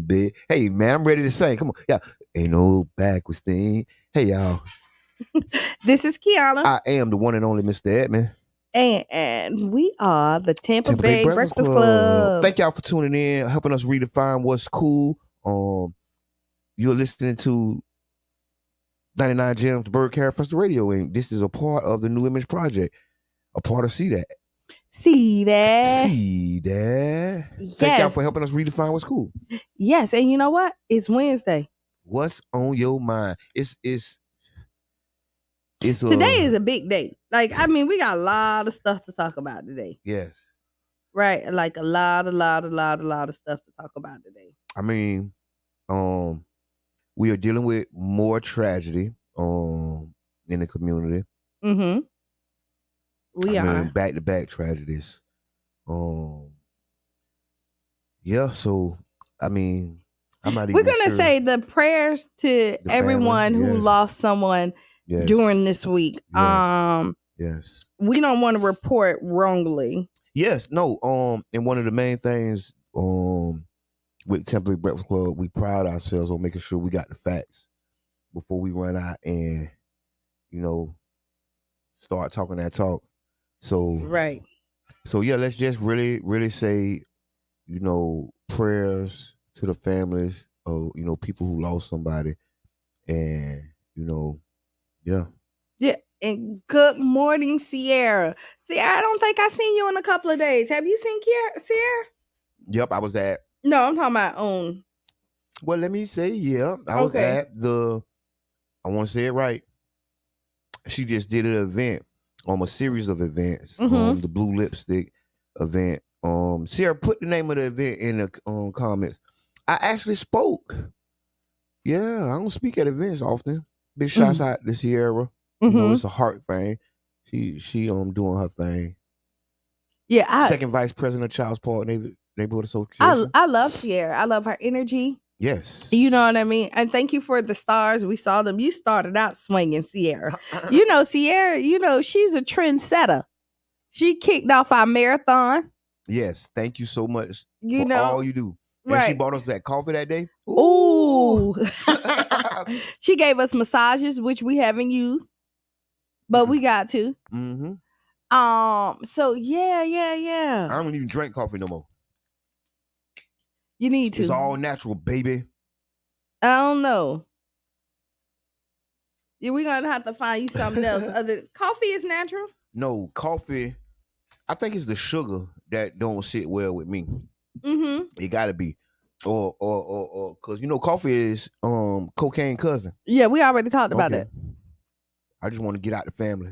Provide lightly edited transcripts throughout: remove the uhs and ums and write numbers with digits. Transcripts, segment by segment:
bed. Hey man, I'm ready to sing. Come on, yeah. Ain't no backwards thing. Hey y'all, This is Kiana. I am the one and only Mr. Edmond. And we are the Tampa Tampa Bay Bay Breakfast Breakfast Club. Club. Thank y'all for tuning in, helping us redefine what's cool. You're listening to 99 Gems Bird Care Festival Radio, and this is a part of the New Image Project, a part of See That. See that? See that. Yes. Thank y'all for helping us redefine what's cool. Yes, and you know what? It's Wednesday. What's on your mind? It's today is a big day. Like, I mean, we got a lot of stuff to talk about today. Yes. Right? Like a lot of stuff to talk about today. I mean, we are dealing with more tragedy in the community. Mm-hmm. We are back-to-back tragedies. Yeah, so I mean, I'm not even We're gonna sure. say the prayers to everyone who lost someone during this week. Yes. We don't want to report wrongly. Yes, no. And one of the main things with Tampa Bay Breakfast Club, we pride ourselves on making sure we got the facts before we run out and, start talking that talk. So right. So yeah, let's just really, really say, prayers to the families of, people who lost somebody. And, yeah. Yeah. And good morning, Sierra. Sierra, I don't think I've seen you in a couple of days. Have you seen Sierra? Yep, I was at. No, I'm talking about own. Well, let me say, yeah. I was at I want to say it right. She just did an event, a series of events, the Blue Lipstick event. Sierra, put the name of the event in the comments. I actually spoke. Yeah, I don't speak at events often. Big shouts out to Sierra. It's a heart thing. She doing her thing. Yeah, second vice president of Child Support Neighborhood Association. I love Sierra. I love her energy. Yes. You know what I mean? And thank you for the stars. We saw them. You started out swinging, Sierra. Sierra, she's a trendsetter. She kicked off our marathon. Yes. Thank you so much for all you do. And she bought us that coffee that day. Ooh. She gave us massages, which we haven't used, but we got to. Mm-hmm. So yeah. I don't even drink coffee no more. You need to. It's all natural, baby. I don't know. Yeah, we're gonna have to find you something else. Coffee is natural? No, coffee. I think it's the sugar that don't sit well with me. Mm-hmm. It gotta be. Or because coffee is cocaine cousin. Yeah, we already talked about that. I just want to get out the family.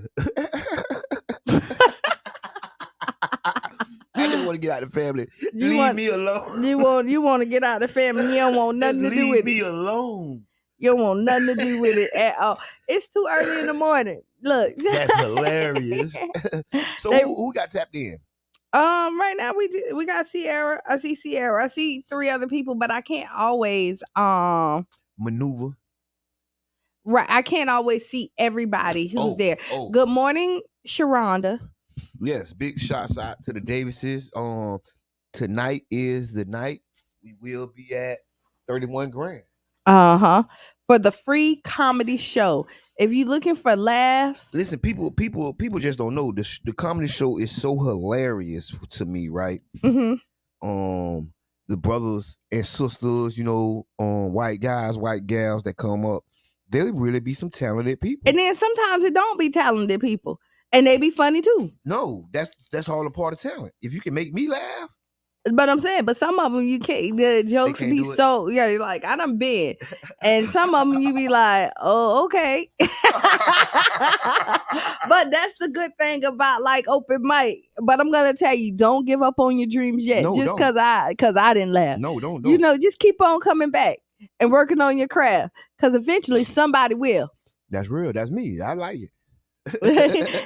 I just want to get out of the family. Leave me alone. You want to get out of the family. You don't want nothing to do with it. Leave me alone. You don't want nothing to do with it at all. It's too early in the morning. Look. That's hilarious. So who got tapped in? Right now we got Sierra. I see Sierra. I see 3 other people, but I can't always maneuver. Right. I can't always see everybody who's there. Good morning, Sharonda. Yes, big shouts out to the Davises. Tonight is the night we will be at 31 grand. For the free comedy show. If you're looking for laughs, listen, people just don't know the comedy show is so hilarious to me, right? Mm-hmm. The brothers and sisters, white guys, white gals that come up, they really be some talented people. And then sometimes it don't be talented people. And they be funny too. No, that's all a part of talent. If you can make me laugh. But I'm saying, some of them you can't. The jokes be so like I done been, and some of them you be like, oh okay. But that's the good thing about like open mic. But I'm gonna tell you, don't give up on your dreams yet. No, just because I didn't laugh. No, don't. Just keep on coming back and working on your craft, because eventually somebody will. That's real. That's me. I like it.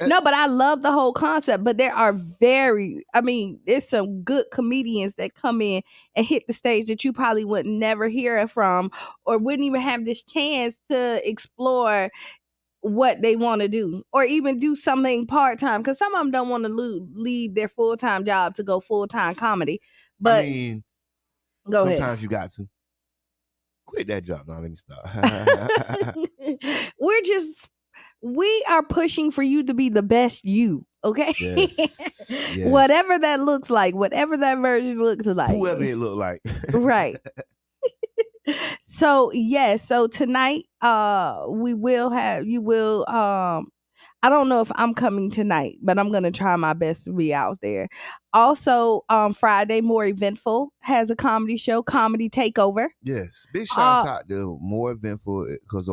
No, but I love the whole concept. But there are there's some good comedians that come in and hit the stage that you probably would never hear from, or wouldn't even have this chance to explore what they want to do, or even do something part-time, because some of them don't want to leave their full-time job to go full-time comedy. But sometimes you got to. Quit that job. No, let me stop. We are pushing for you to be the best you. Okay. Yes. Whatever that looks like, whatever that version looks like. Whoever it look like. Right. So yes, so tonight you will I don't know if I'm coming tonight, but I'm gonna try my best to be out there. Also, Friday, More Eventful has a comedy show, Comedy Takeover. Yes. Big shouts out to More Eventful because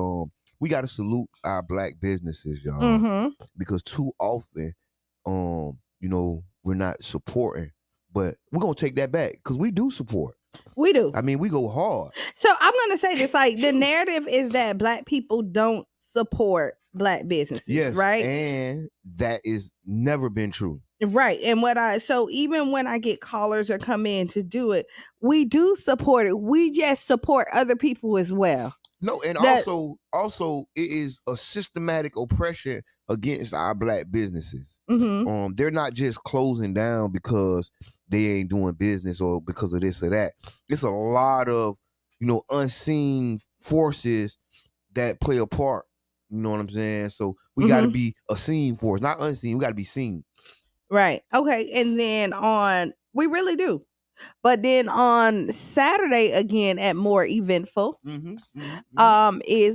we gotta salute our black businesses, y'all. Mm-hmm. Because too often, we're not supporting. But we're gonna take that back because we do support. We do. I mean, we go hard. So I'm gonna say this: like the narrative is that black people don't support black businesses. Yes, right? And that is never been true. Right. And so even when I get callers or come in to do it, we do support it. We just support other people as well. No, and also it is a systematic oppression against our black businesses. Mm-hmm. They're not just closing down because they ain't doing business or because of this or that. It's a lot of, unseen forces that play a part. You know what I'm saying? So we got to be a seen force, not unseen. We got to be seen. Right. Okay. And then we really do. But then on Saturday again at More Eventful, is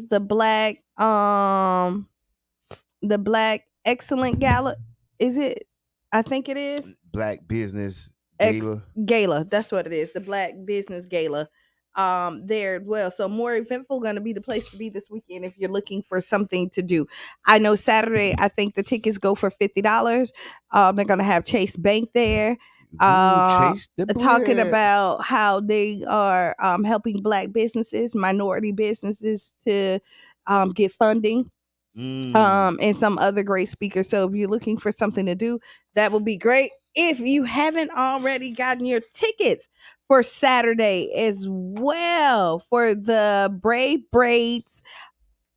the Black Excellent Gala. Is it? I think it is. Black Business Gala. That's what it is. The Black Business Gala. There as well. So More Eventful going to be the place to be this weekend if you're looking for something to do. I know Saturday, I think the tickets go for $50. They're going to have Chase Bank there. Talking about how they are helping black businesses, minority businesses to get funding. And some other great speakers. So if you're looking for something to do, that would be great. If you haven't already gotten your tickets for Saturday as well for the Brave Braids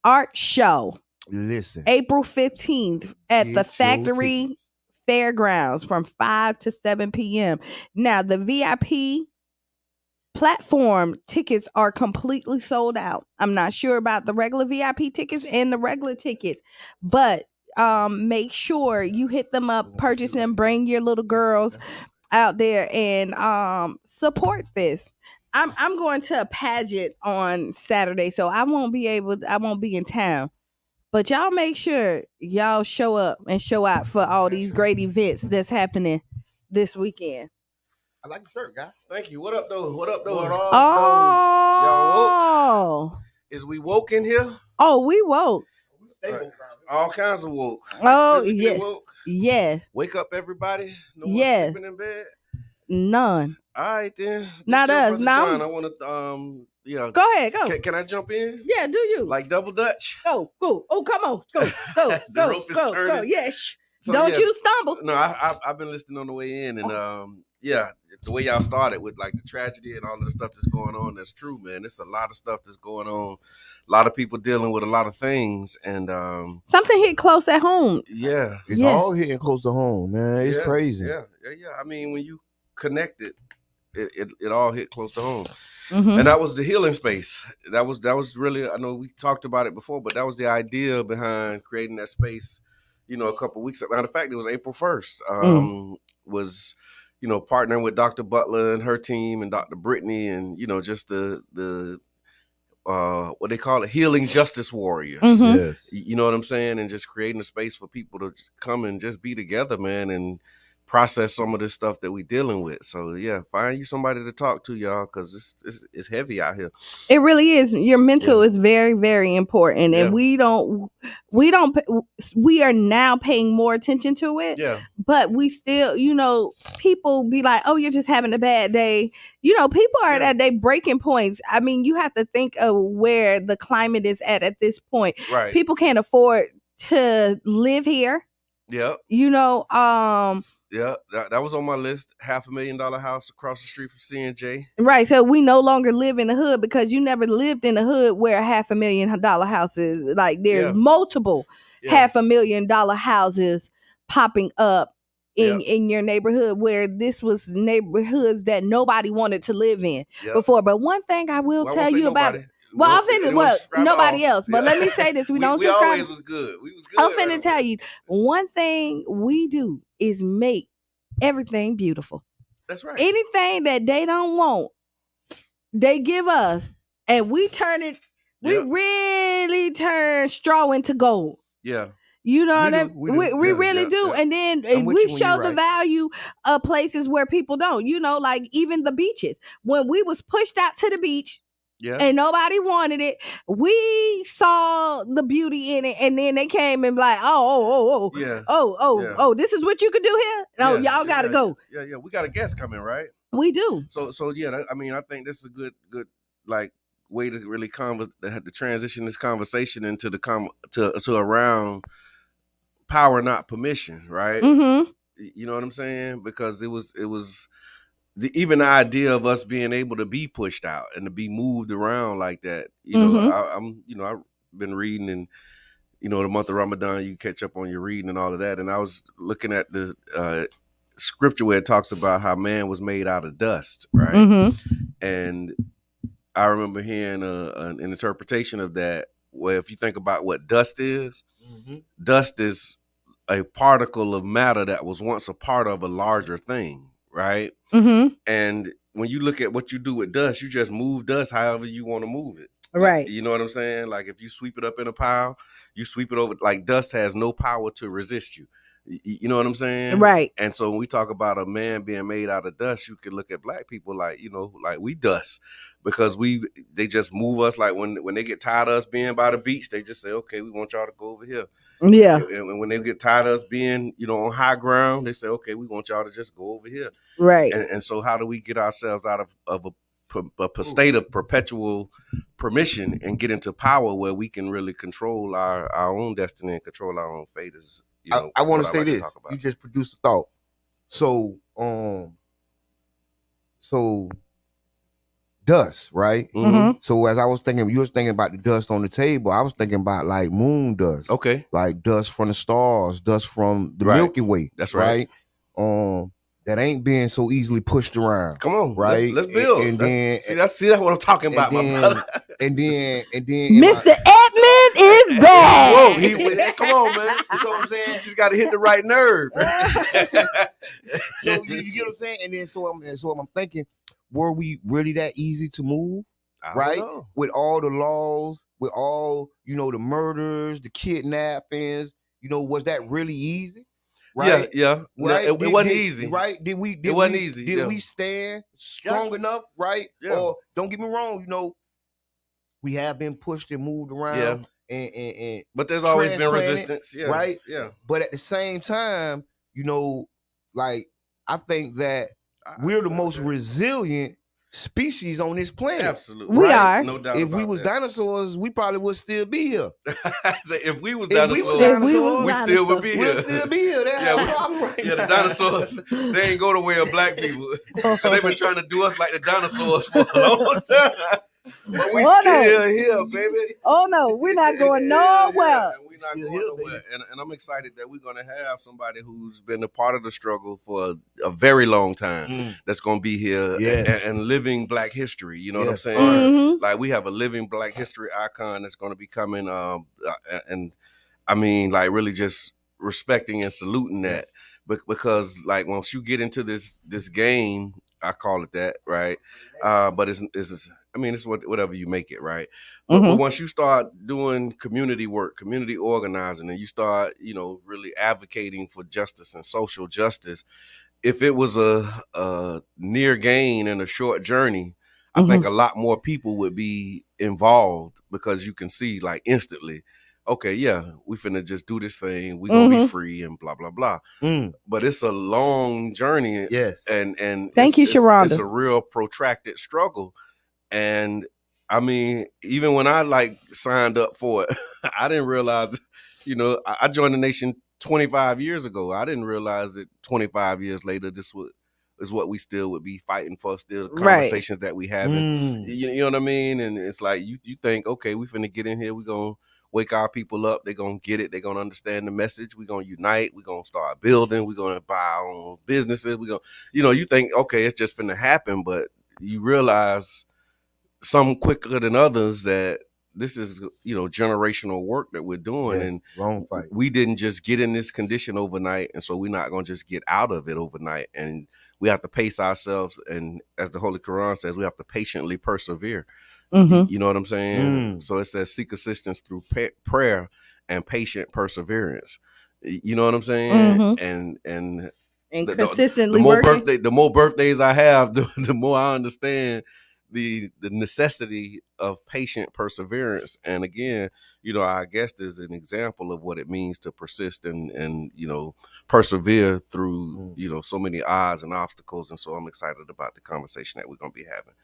art show. Listen. April 15th at the Factory Fairgrounds from 5 to 7 p.m. Now, the VIP platform tickets are completely sold out. I'm not sure about the regular VIP tickets and the regular tickets, but make sure you hit them up, purchase them, bring your little girls out there and support this. I'm going to a pageant on Saturday, so I won't be in town. But y'all make sure y'all show up and show out for all these great events that's happening this weekend. I like the shirt, guy. Thank you. What up, though? What up, though? Y'all woke? Is we woke in here? Oh, we woke. All kinds of woke. Oh, yeah. Woke. Yes. Wake up, everybody. No one sleeping in bed? None. All right, then. Not us. Now John, I want to, Go ahead, go. Can I jump in? Yeah, do you? Like double dutch? Go. Oh, come on. Go. Go. Yes. So, don't you stumble. No, I've been listening on the way in, and the way y'all started with like the tragedy and all of the stuff that's going on, that's true, man. It's a lot of stuff that's going on. A lot of people dealing with a lot of things, and something hit close at home. Yeah, it's all hitting close to home, man. It's crazy. Yeah. I mean, when you connect it all hit close to home. And that was the healing space. That was really, I know we talked about it before, but that was the idea behind creating that space, a couple of weeks ago. Matter of fact, it was April 1st, was, partnering with Dr. Butler and her team and Dr. Brittany and, just the what they call it, healing justice warriors. Yes. You know what I'm saying? And just creating a space for people to come and just be together, man, and process some of this stuff that we dealing with. So yeah, find you somebody to talk to, y'all, because it's heavy out here. It really is. Your mental is very, very important, and we are now paying more attention to it. Yeah, but we still, people be like, "Oh, you're just having a bad day." People are at their breaking points. I mean, you have to think of where the climate is at this point. Right. People can't afford to live here. Yeah. Yeah, that was on my list. $500,000 house across the street from C&J. Right. So we no longer live in the hood because you never lived in the hood where $500,000 house is. Like there's multiple $500,000 houses popping up in your neighborhood, where this was neighborhoods that nobody wanted to live in before. But one thing I will tell you about it. Well, I'm finna nobody else. But let me say this: we don't subscribe. We always was good. We was good. I'm finna tell you one thing we do is make everything beautiful. That's right. Anything that they don't want, they give us, and we turn it. We really turn straw into gold. Yeah. You know we really do. And then we show the value of places where people don't. You know, like even the beaches. When we was pushed out to the beach, and nobody wanted it, we saw the beauty in it, and then they came and like, oh, this is what you could do here. No, y'all gotta go. Yeah. We got a guest coming, right? We do. So yeah. I mean, I think this is a good like way to really to transition this conversation into to around power, not permission, right? Mm-hmm. You know what I'm saying? Because it was even the idea of us being able to be pushed out and to be moved around like that. You know, I've been reading, and the month of Ramadan, you catch up on your reading and all of that. And I was looking at the scripture where it talks about how man was made out of dust, right? Mm-hmm. And I remember hearing an interpretation of that, where if you think about what dust is, dust is a particle of matter that was once a part of a larger thing, right? Mm-hmm. And when you look at what you do with dust, you just move dust however you want to move it. Right. You know what I'm saying? Like if you sweep it up in a pile, you sweep it over. Like dust has no power to resist you. You know what I'm saying? Right. And so when we talk about a man being made out of dust, you can look at black people like, like we dust, because they just move us. Like when they get tired of us being by the beach, they just say, okay, we want y'all to go over here. Yeah. And when they get tired of us being, on high ground, they say, okay, we want y'all to just go over here. Right. And so how do we get ourselves out of a state of perpetual permission and get into power where we can really control our own destiny and control our own fate? Is I want to say this. You just produced a thought. So dust, right? Mm-hmm. So as I was thinking, you was thinking about the dust on the table. I was thinking about like moon dust. Okay. Like dust from the stars, dust from the Milky Way. That's right. That ain't being so easily pushed around. Come on, right? Let's build. And then that's what I'm talking about, my brother. And then Mr. Edmund is back. Whoa, come on, man. That's what I'm saying. You just got to hit the right nerve. So you get what I'm saying? And then so I'm thinking, were we really that easy to move? Right? With all the laws, with all, the murders, the kidnappings, was that really easy? Right? Yeah. Right? It wasn't easy. Right? It wasn't easy. Did we stand strong enough? Right? Yeah. Or don't get me wrong, we have been pushed and moved around. And but there's always been resistance. Yeah. Right? Yeah. But at the same time, like I think that we're the most resilient species on this planet. Absolutely. We are. No doubt. If we was dinosaurs, we probably would still be here. If we was dinosaurs, we still would be here. We'll still be here. That's the problem right now. The dinosaurs, they ain't go the way of black people. They've been trying to do us like the dinosaurs for a long time. But we still here, baby. Oh no, we're not going nowhere. We're not going nowhere. And I'm excited that we're going to have somebody who's been a part of the struggle for a very long time that's going to be here and living Black history. You know what I'm saying? Mm-hmm. Like we have a living Black history icon that's going to be coming. And I mean, like really just respecting and saluting that. Because like once you get into this game, I call it that, right? But it's whatever you make it, right? But once you start doing community work, community organizing, and you start, really advocating for justice and social justice, if it was a near gain and a short journey, I think a lot more people would be involved, because you can see like instantly, okay, yeah, we finna just do this thing. We gonna be free and blah, blah, blah. But it's a long journey. Yes. And thank you, Sharonda. It's a real protracted struggle. And I mean, even when I signed up for it, I didn't realize, I joined the nation 25 years ago. I didn't realize that 25 years later, this is what we still would be fighting for, still the conversations that we having. You know what I mean? And it's like, you think, okay, we finna get in here. wake our people up. They're going to get it. They're going to understand the message. We're going to unite. We're going to start building. We're going to buy our own businesses. We're going to, you think, okay, it's just finna happen, but you realize some quicker than others that this is, generational work that we're doing. Yes, and wrong fight. We didn't just get in this condition overnight. And so we're not going to just get out of it overnight. And we have to pace ourselves. And as the Holy Quran says, we have to patiently persevere. You know what I'm saying? So it says seek assistance through prayer and patient perseverance. You know what I'm saying? And consistently the more birthdays I have, the more I understand the necessity of patient perseverance. And again, our guest is an example of what it means to persist and persevere through so many odds and obstacles. And so I'm excited about the conversation that we're going to be having.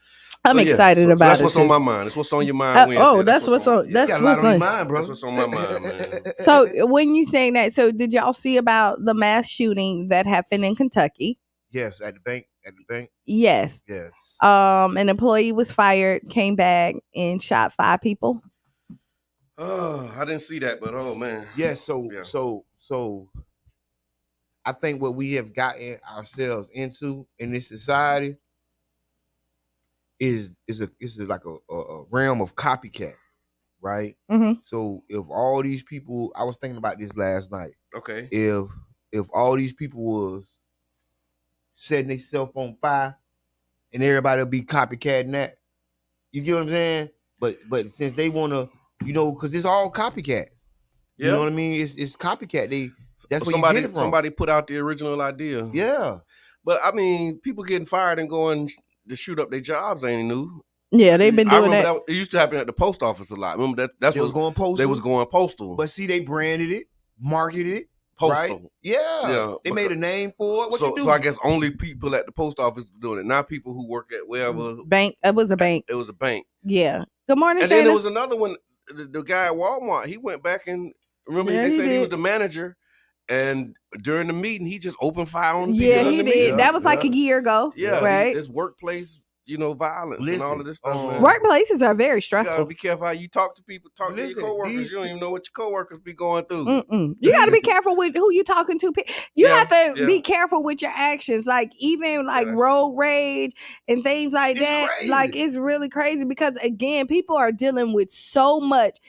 I'm excited about that's it. That's what's on my mind. It's what's on your mind Wednesday. That's what's on. That's got a lot on your mind, bro. That's what's on my mind, man. So when you saying that, so did y'all see about the mass shooting that happened in Kentucky? Yes, at the bank. Yes. Yes. An employee was fired, came back and shot 5 people. Oh, I didn't see that, but oh man. Yes. So I think what we have gotten ourselves into in this society is like a realm of copycat, right? So if all these people, I was thinking about this last night. Okay. If all these people was setting themselves on fire, and everybody will be copycatting that, you get what I'm saying? But since they want to, because it's all copycats. You know what I mean? It's copycat. That's where you get it from. Somebody put out the original idea. Yeah. But I mean, people getting fired and going to shoot up their jobs ain't new. Yeah, they've been doing that. It used to happen at the post office a lot. Remember that's what was going postal. They was going postal. But see, they branded it, marketed it. Postal. Right? Yeah. They made a name for it. So I guess only people at the post office were doing it, not people who work at wherever. Bank. It was a bank. It was a bank. Yeah. Good morning, and Shana. Then there was another one. The guy at Walmart, he went back and remember they said he was the manager. And during the meeting, he just opened fire on people. Yeah, he did. That was like a year ago. Yeah, right. It's workplace, violence and all of this stuff. Workplaces are very stressful. You gotta be careful how you talk to people. Talk to your coworkers. You don't even know what your coworkers be going through. You got to be careful with who you talking to. You have to be careful with your actions. Like even like road rage and things like that. Crazy. Like it's really crazy because again, people are dealing with so much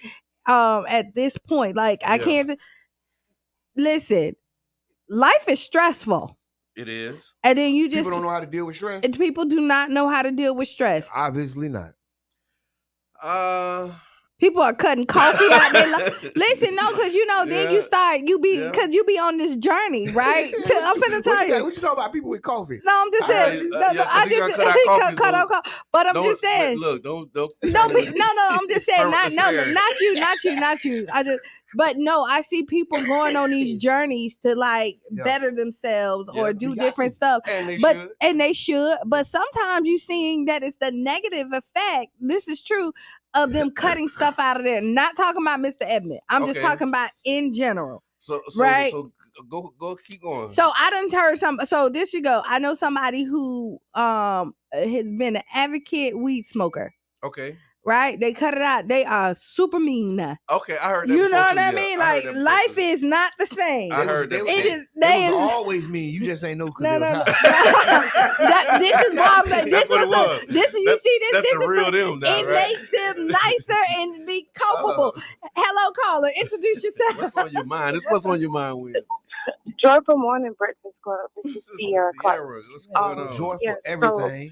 at this point. Like I can't. Listen, life is stressful. It is. And then people don't know how to deal with stress. And people do not know how to deal with stress. Obviously not. People are cutting coffee out there. Listen, no, because then you start, because you be on this journey, right? I'm finna tell you. What you talking about? People with coffee? No, I'm just saying. I just cut out coffee. But I'm just saying. Look, don't. No, I'm just saying. Not you. But no, I see people going on these journeys to like better themselves or do different stuff. And they should. But sometimes you seeing that it's the negative effect. This is true. Of them cutting stuff out of there. Not talking about Mr. Edmond. I'm just talking about in general. So right? So go keep going. So I done heard so this you go. I know somebody who has been an advocate weed smoker. Okay. Right? They cut it out. They are super mean now. Okay, I heard that. You know what I mean? Like life is not the same. I heard that. They was always mean. You just ain't know because they was hot. This is why I'm like, this was this. You see this? That's this the is real them. Now, it makes them nicer and be culpable. Hello, caller. Introduce yourself. What's on your mind? It's what's on your mind, Wiz. Joyful Morning Breakfast Club. This is Sierra Clark. What's going on? Joyful everything.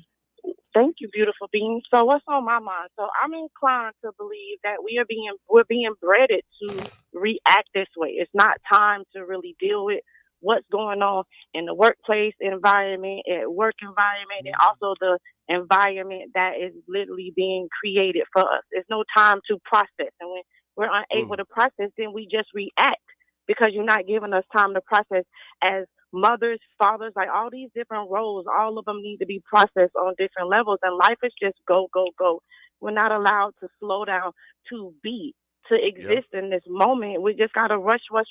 Thank you, beautiful beings. So what's on my mind? So I'm inclined to believe that we're being bred to react this way. It's not time to really deal with what's going on in the workplace environment, at work environment, and also the environment that is literally being created for us. There's no time to process. And when we're unable to process, then we just react because you're not giving us time to process as mothers, fathers, like all these different roles, all of them need to be processed on different levels. And life is just go, go, go. We're not allowed to slow down to be, to exist in this moment. We just got to rush. So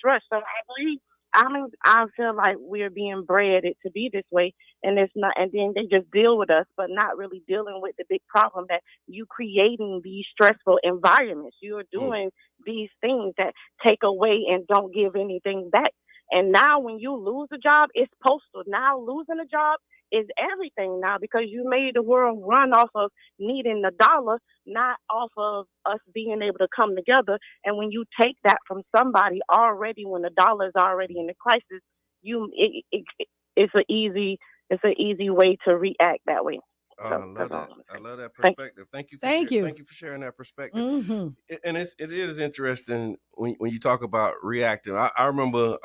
I feel like we're being bred to be this way, and it's not. And then they just deal with us, but not really dealing with the big problem that you creating these stressful environments. You are doing these things that take away and don't give anything back. And now, when you lose a job, it's postal. Now, losing a job is everything now because you made the world run off of needing the dollar, not off of us being able to come together. And when you take that from somebody already, when the dollar is already in the crisis, it's an easy way to react that way. I So love that's all that. I'm I saying. love that Thank perspective. Thank you. Thank you for sharing that perspective. Mm-hmm. And it is interesting when you talk about reacting. I remember,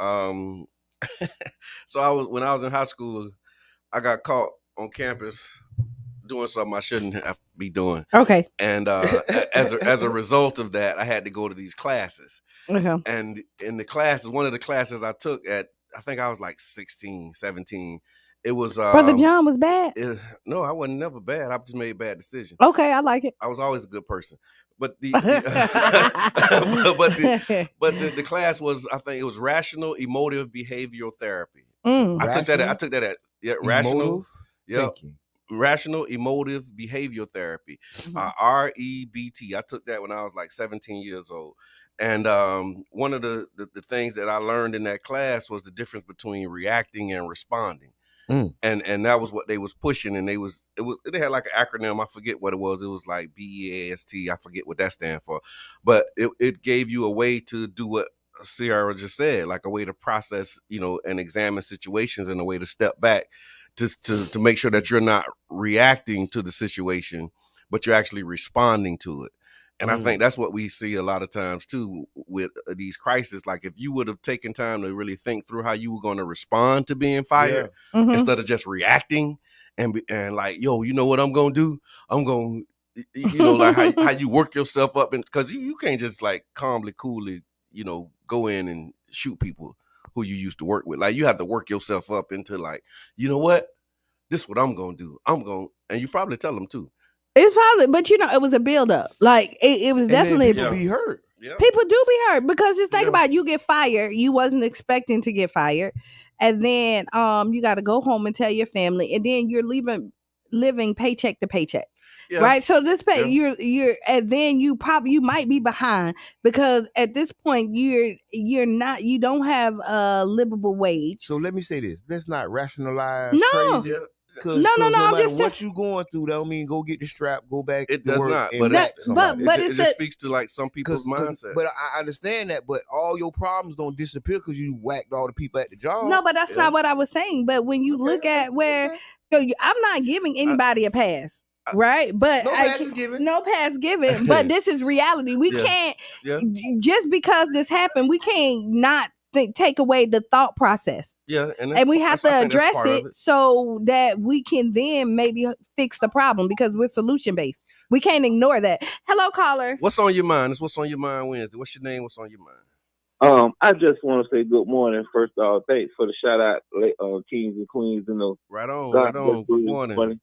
so when I was in high school, I got caught on campus doing something I shouldn't have be doing. Okay. And as a result of that, I had to go to these classes. Okay. And in the classes, one of the classes I took I think I was like 16, 17. It was Brother John was bad. No, I wasn't never bad. I just made bad decisions. Okay, I like it. I was always a good person. But the the class was, I think it was rational emotive behavioral therapy. I took that at rational thinking. Rational emotive behavioral therapy, REBT. I took that when I was like 17 years old. And one of the things that I learned in that class was the difference between reacting and responding. And that was what they was pushing, and they had like an acronym. I forget what it was. It was like BEAST. I forget what that stands for, but it gave you a way to do what Sierra just said, like a way to process, and examine situations, and a way to step back to make sure that you're not reacting to the situation, but you're actually responding to it. And I think that's what we see a lot of times too with these crises. Like if you would have taken time to really think through how you were going to respond to being fired, instead of just reacting and like, yo, you know what I'm going to do? I'm going to, like how you work yourself up, and because you can't just like calmly, coolly, go in and shoot people who you used to work with. Like you have to work yourself up into like, you know what? This is what I'm going to do. And you probably tell them too. It's probably, but it was a buildup. Like it was definitely people be hurt. Yeah. People do be hurt because just think about it, you get fired. You wasn't expecting to get fired, and then you got to go home and tell your family, and then you're living paycheck to paycheck. Yeah. Right, so this pay you're and then you might be behind because at this point you don't have a livable wage. So let me say this: let's not rationalize crazy. No, no matter what you going through, that don't mean go get the strap, go back. It to does work not, and but it just speaks to like some people's mindset. But I understand that, but all your problems don't disappear because you whacked all the people at the job. No, but that's not what I was saying. But when you look at where I'm not giving anybody a pass. Right, but no pass is given. No pass given. But this is reality. We can't just because this happened. We can't not take away the thought process. Yeah, and we have to address it so that we can then maybe fix the problem because we're solution based. We can't ignore that. Hello, caller. What's on your mind? It's What's on Your Mind Wednesday. What's your name? What's on your mind? I just want to say good morning. First off, thanks for the shout out, kings and queens. Right on. Good morning.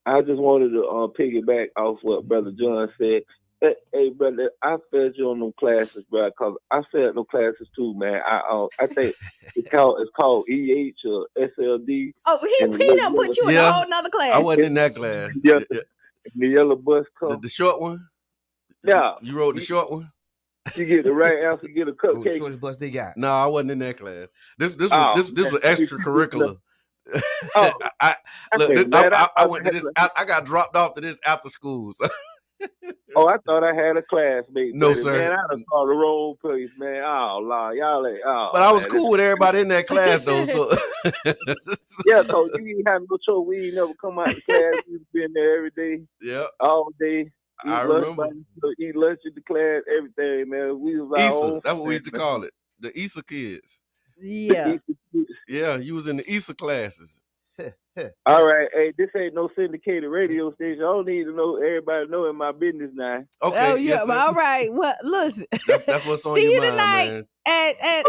I just wanted to piggyback off what Brother John said. Hey, brother, I fed you on them classes, bro, because I failed them classes too, man. I think it's called EH or SLD. Oh, he done put you in a whole nother class. I wasn't in that class. Yeah. The yellow bus come. The short one? Yeah. You wrote the short one? You get the right answer, get a cupcake. The shortest bus they got. No, I wasn't in that class. This was extracurricular. I went to this. I got dropped off to this after schools. I thought I had a classmate. No, sir. Man, I done saw the wrong place, man. Oh, Lord, y'all ain't. Oh, but I was cool with everybody in that class, though. So yeah, so you ain't have no choice. We ain't never come out of class. We've been there every day. Yeah, all day. I remember. Eat lunch in the class, everything, man. We was our own. That's what we used to call it. The Issa kids. Yeah. Yeah, you was in the Issa classes. All right, hey, this ain't no syndicated radio station. I don't need to know everybody knowing my business now. Okay. Oh yeah, yes, all right. Well, listen. That's what's on your mind, man. At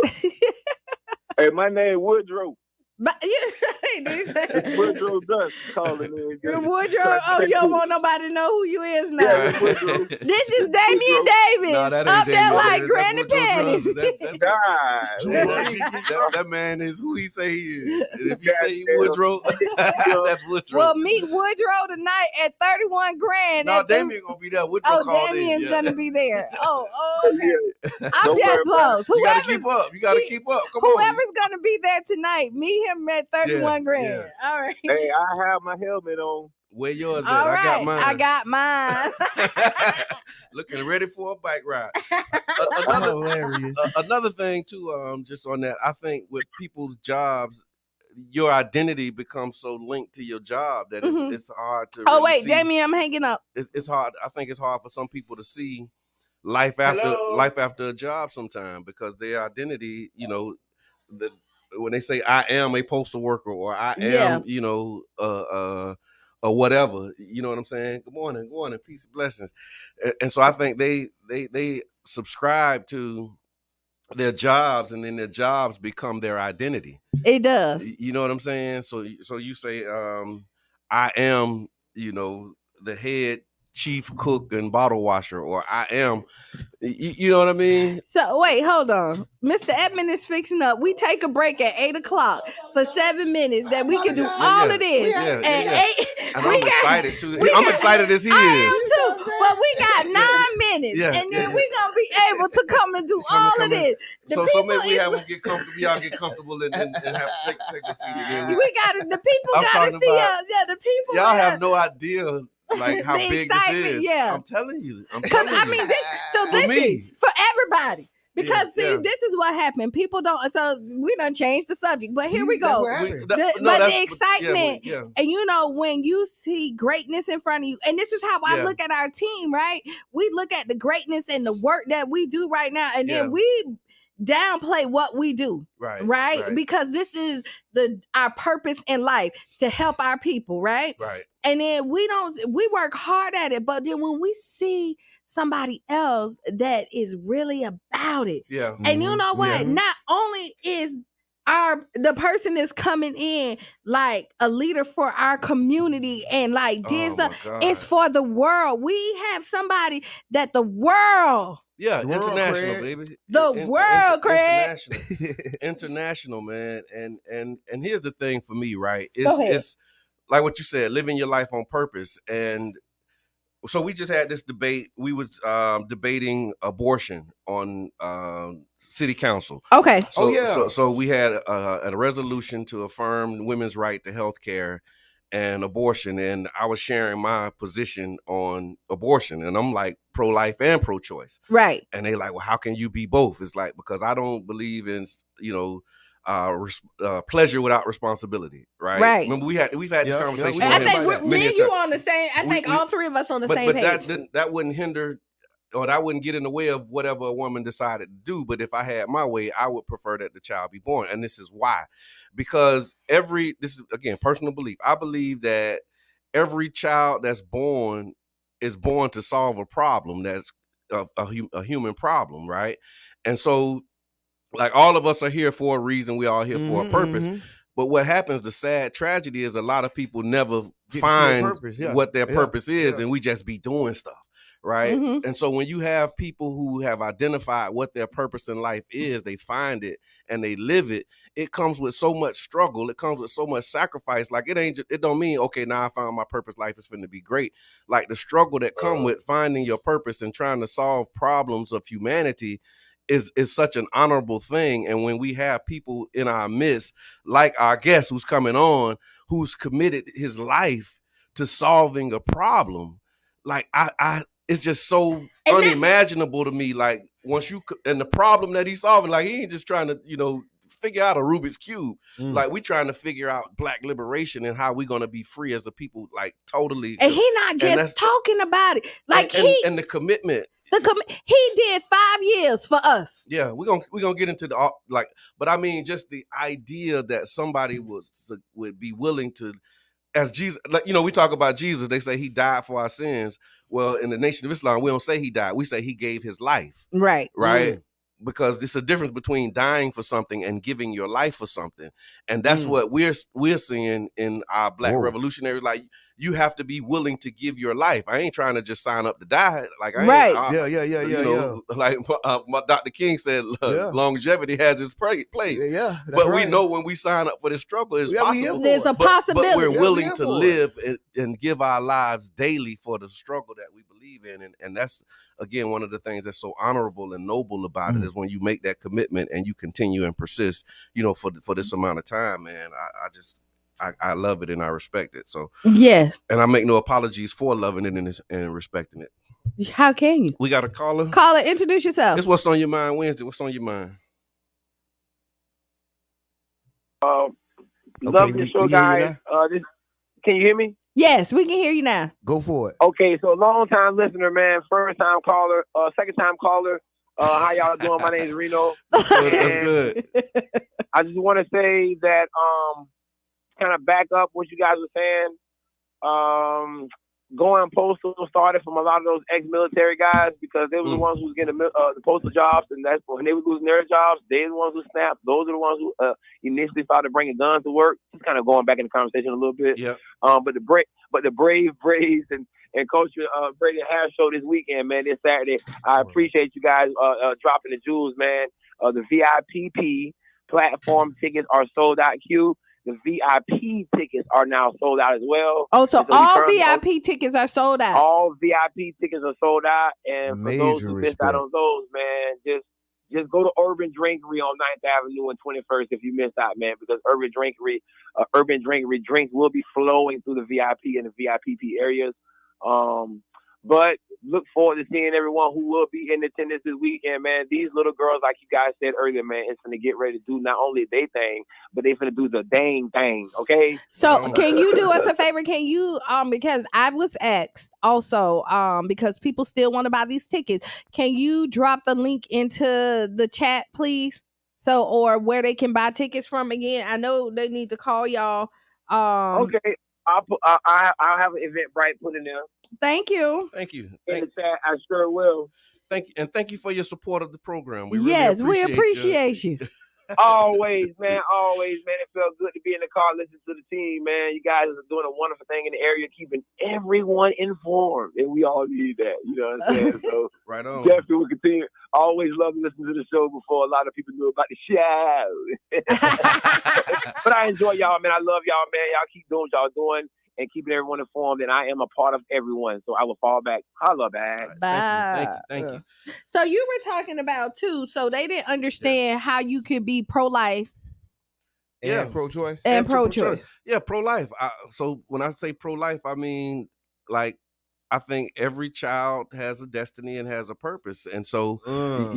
Hey, my name Woodrow. But It's Woodrow Dust calling in. Woodrow, oh, you don't want nobody to know who you is now. Yeah, it's Woodrow. This is Damian Davis. No, that ain't up there Damian like Davis. Granny That's Woodrow Panties. That man is who he say he is. And if you say he Woodrow, that's Woodrow. Well, meet Woodrow tonight at 31 grand. No, Damian gonna be there. Woodrow called Damian's in. gonna be there. Oh, okay. I'm Don't just close. You gotta keep up. You gotta keep up. Come on. Whoever's gonna be there tonight, meet him at 31 grand. Yeah. All right. Hey, I have my helmet on. Where yours at? All right. I got mine. Looking ready for a bike ride. Hilarious. Another thing too, just on that, I think with people's jobs, your identity becomes so linked to your job that it's hard to. Oh wait, Damian, I'm hanging up. It's hard. I think it's hard for some people to see life after a job sometime because their identity, when they say I am a postal worker or I am, or whatever, you know what I'm saying? Good morning, peace and blessings. And so I think they subscribe to their jobs, and then their jobs become their identity. It does. You know what I'm saying? So you say, I am, the head chief cook and bottle washer, or I am, you know what I mean? So wait, hold on. Mr. Edmond is fixing up. We take a break at 8:00 for 7 minutes that we can do all of this. And I'm excited too. I'm excited as he is. I am too. But we got 9 minutes, and then we're gonna be able to come and do all of this. So maybe we have them get comfortable. Y'all get comfortable and have take the seat again. We got it. The people gotta see us. Yeah, the people. Y'all have no idea. Like how big this is. Yeah. I'm telling you. I mean, this is for everybody. Because this is what happened. People don't. So we done changed the subject, but here we go. The excitement, and when you see greatness in front of you, and this is how I look at our team. Right? We look at the greatness and the work that we do right now, and then we downplay what we do, right? Because this is our purpose in life to help our people, right? And then we work hard at it, but then when we see somebody else that is really about it, and you know what? Not only is the person is coming in like a leader for our community and like did stuff, it's for the world. We have somebody that the world. Yeah, international, baby. The world, Craig. International, man. And here's the thing for me, right? It's like what you said, living your life on purpose. And so we just had this debate. We was debating abortion on city council. Okay. So we had a resolution to affirm women's right to health care and abortion, and I was sharing my position on abortion, and I'm like pro-life and pro-choice, right? And they like, well, how can you be both? It's like, because I don't believe in pleasure without responsibility, right? Remember we've had this conversation. I think me and you on the same. I think all three of us on the same page. But that wouldn't hinder. Or that wouldn't get in the way of whatever a woman decided to do. But if I had my way, I would prefer that the child be born. And this is why. Because this is, again, personal belief. I believe that every child that's born is born to solve a problem that's a human problem, right? And so, like, all of us are here for a reason. We all here for a purpose. But what happens, the sad tragedy is a lot of people never find what their purpose is, and we just be doing stuff. Right. And so when you have people who have identified what their purpose in life is, they find it and they live it. It comes with so much struggle. It comes with so much sacrifice. Like it don't mean, okay, now I found my purpose. Life is going to be great. Like the struggle that come with finding your purpose and trying to solve problems of humanity is such an honorable thing. And when we have people in our midst, like our guest who's coming on, who's committed his life to solving a problem, like it's just so unimaginable to me. Like and the problem that he's solving, like he ain't just trying to, figure out a Rubik's Cube. Like we trying to figure out Black liberation and how we going to be free as a people, like totally. And he not just talking about it. Like and the commitment. He did 5 years for us. Yeah, we're gonna get into but I mean, just the idea that somebody would be willing to, as Jesus, like, we talk about Jesus, they say he died for our sins. Well, in the Nation of Islam, we don't say he died. We say he gave his life. Right. Right. because it's a difference between dying for something and giving your life for something. And that's what we're seeing in our Black revolutionaries. Like, you have to be willing to give your life. I ain't trying to just sign up to die. Like, like Dr. King said, longevity has its place. But we know when we sign up for this struggle, it's possible. There's a possibility. But we're willing to live and give our lives daily for the struggle that we believe in. And that's, again, one of the things that's so honorable and noble about it is when you make that commitment and you continue and persist, for this amount of time, man. I love it and I respect it. So yes, and I make no apologies for loving it and respecting it. How can you? We got a caller. Caller, introduce yourself. It's What's on Your Mind Wednesday. What's on your mind? Love this show, guys. Can you hear me? Yes, we can hear you now. Go for it. Okay, so long time listener, man. First time caller, second time caller. How y'all doing? My name is Reno. That's good. I just want to say that kind of back up what you guys were saying. Going postal started from a lot of those ex-military guys because they were the ones who was getting the postal jobs, and that's when they were losing their jobs. They were the ones who snapped. Those are the ones who initially started bringing guns to work. Just kind of going back in the conversation a little bit. Yeah. But the brave Braves and Coach Brady Harris show this weekend, man. This Saturday, I appreciate you guys dropping the jewels, man. The VIPP platform tickets are sold out. The VIP tickets are now sold out as well. Oh, so all VIP tickets are sold out. All VIP tickets are sold out, and for those who missed out on those, man, just go to Urban Drinkery on 9th Avenue and 21st if you missed out, man, because Urban Drinkery drinks will be flowing through the VIP and the VIPP areas. But look forward to seeing everyone who will be in attendance this weekend, man. These little girls, like you guys said earlier, man, it's going to get ready to do not only their thing, but they're going to do the dang thing, okay? So can you do us a favor? Can you, because I was asked also, because people still want to buy these tickets, can you drop the link into the chat, please? So, or where they can buy tickets from again? I know they need to call y'all. Okay. I'll have an Eventbrite put in there. Thank you. Thank you. In the chat, I sure will. Thank you, and thank you for your support of the program. We appreciate you. Always, man. It felt good to be in the car listening to the team, man. You guys are doing a wonderful thing in the area, keeping everyone informed, and we all need that. You know what I'm saying? So right on. Definitely will continue. I always love to listen to the show before a lot of people knew about the show. But I enjoy y'all, man. I love y'all, man. Y'all keep doing what y'all doing and keeping everyone informed, and I am a part of everyone, so I will fall back. Holla back. Thank you. So you were talking about too, so they didn't understand how you could be pro-life and pro-choice. And pro-choice. Yeah, pro-life. So when I say pro-life, I mean, like, I think every child has a destiny and has a purpose. And so,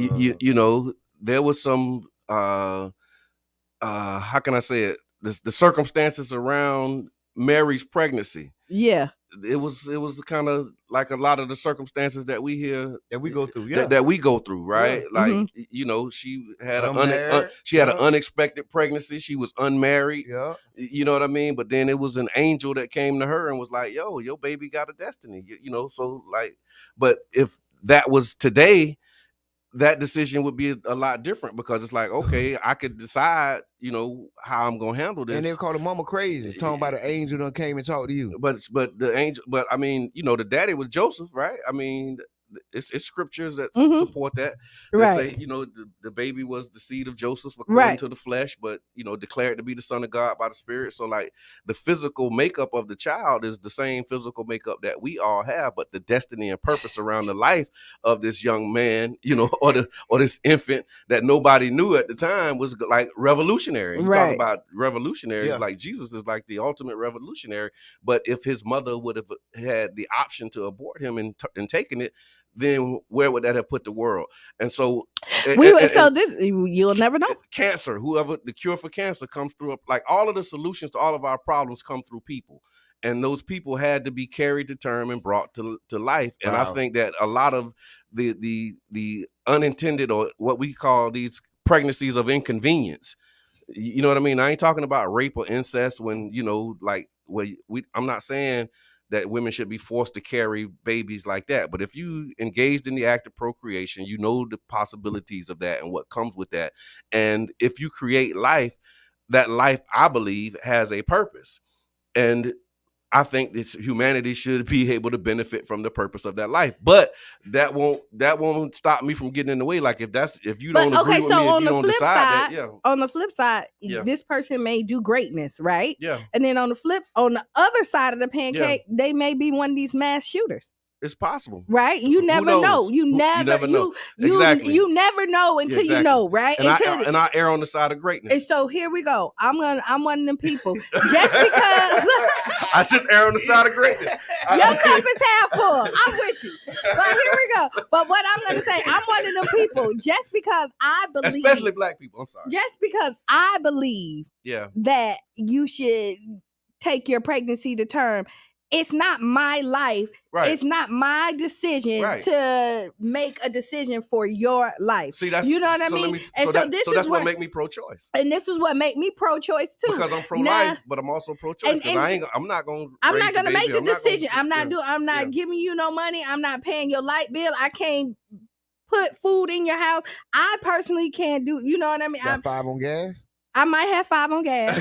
you know, there was some, how can I say it? The circumstances around Mary's pregnancy. Yeah. It was kind of like a lot of the circumstances that we hear that we go through, that we go through, right? Yeah. Like, you know, she had an unexpected pregnancy. She was unmarried. Yeah. You know what I mean? But then it was an angel that came to her and was like, yo, your baby got a destiny. You know, so like, but if that was today, that decision would be a lot different, because it's like, okay, I could decide, you know, how I'm gonna handle this. And they call the mama crazy, talking about an angel that came and talked to you. But the angel, but I mean, you know, the daddy was Joseph, right? I mean, it's scriptures that support that. Right. Say, you know, the baby was the seed of Joseph according to the flesh, but, you know, declared to be the son of God by the Spirit. So like the physical makeup of the child is the same physical makeup that we all have, but the destiny and purpose around the life of this young man, you know, or this infant that nobody knew at the time was like revolutionary. You talk about revolutionary, like Jesus is like the ultimate revolutionary. But if his mother would have had the option to abort him and taken it, then where would that have put the world? And so you'll never know. Cancer, whoever the cure for cancer comes through, like all of the solutions to all of our problems come through people. And those people had to be carried to term and brought to life. And I think that a lot of the unintended, or what we call these pregnancies of inconvenience, you know what I mean? I ain't talking about rape or incest when, you know, like, I'm not saying that women should be forced to carry babies like that. But if you engaged in the act of procreation, you know the possibilities of that and what comes with that. And if you create life, that life, I believe, has a purpose. And I think that humanity should be able to benefit from the purpose of that life, but that won't stop me from getting in the way. Like if you don't agree with me, if you don't decide that, yeah. On the flip side, this person may do greatness, right? Yeah. And then on the other side of the pancake, they may be one of these mass shooters. It's possible, right? You never know. You never know. Exactly. You never know until you know, right? And I err on the side of greatness. And so here we go. I'm one of them people. Just because I just err on the side of greatness. Your cup is half full. I'm with you. But here we go. But what I'm gonna say, I'm one of them people. Just because I believe, especially black people. I'm sorry. Just because I believe, that you should take your pregnancy to term. It's not my life. Right. It's not my decision to make a decision for your life. See, that's, you know what I mean? That's what make me pro-choice. And this is what make me pro-choice too. Because I'm pro-life, but I'm also pro-choice. Because I'm not gonna make the decision. I'm not giving you no money. I'm not paying your light bill. I can't put food in your house. I personally can't do. You know what I mean? Got 5 on gas. I might have 5 on gas.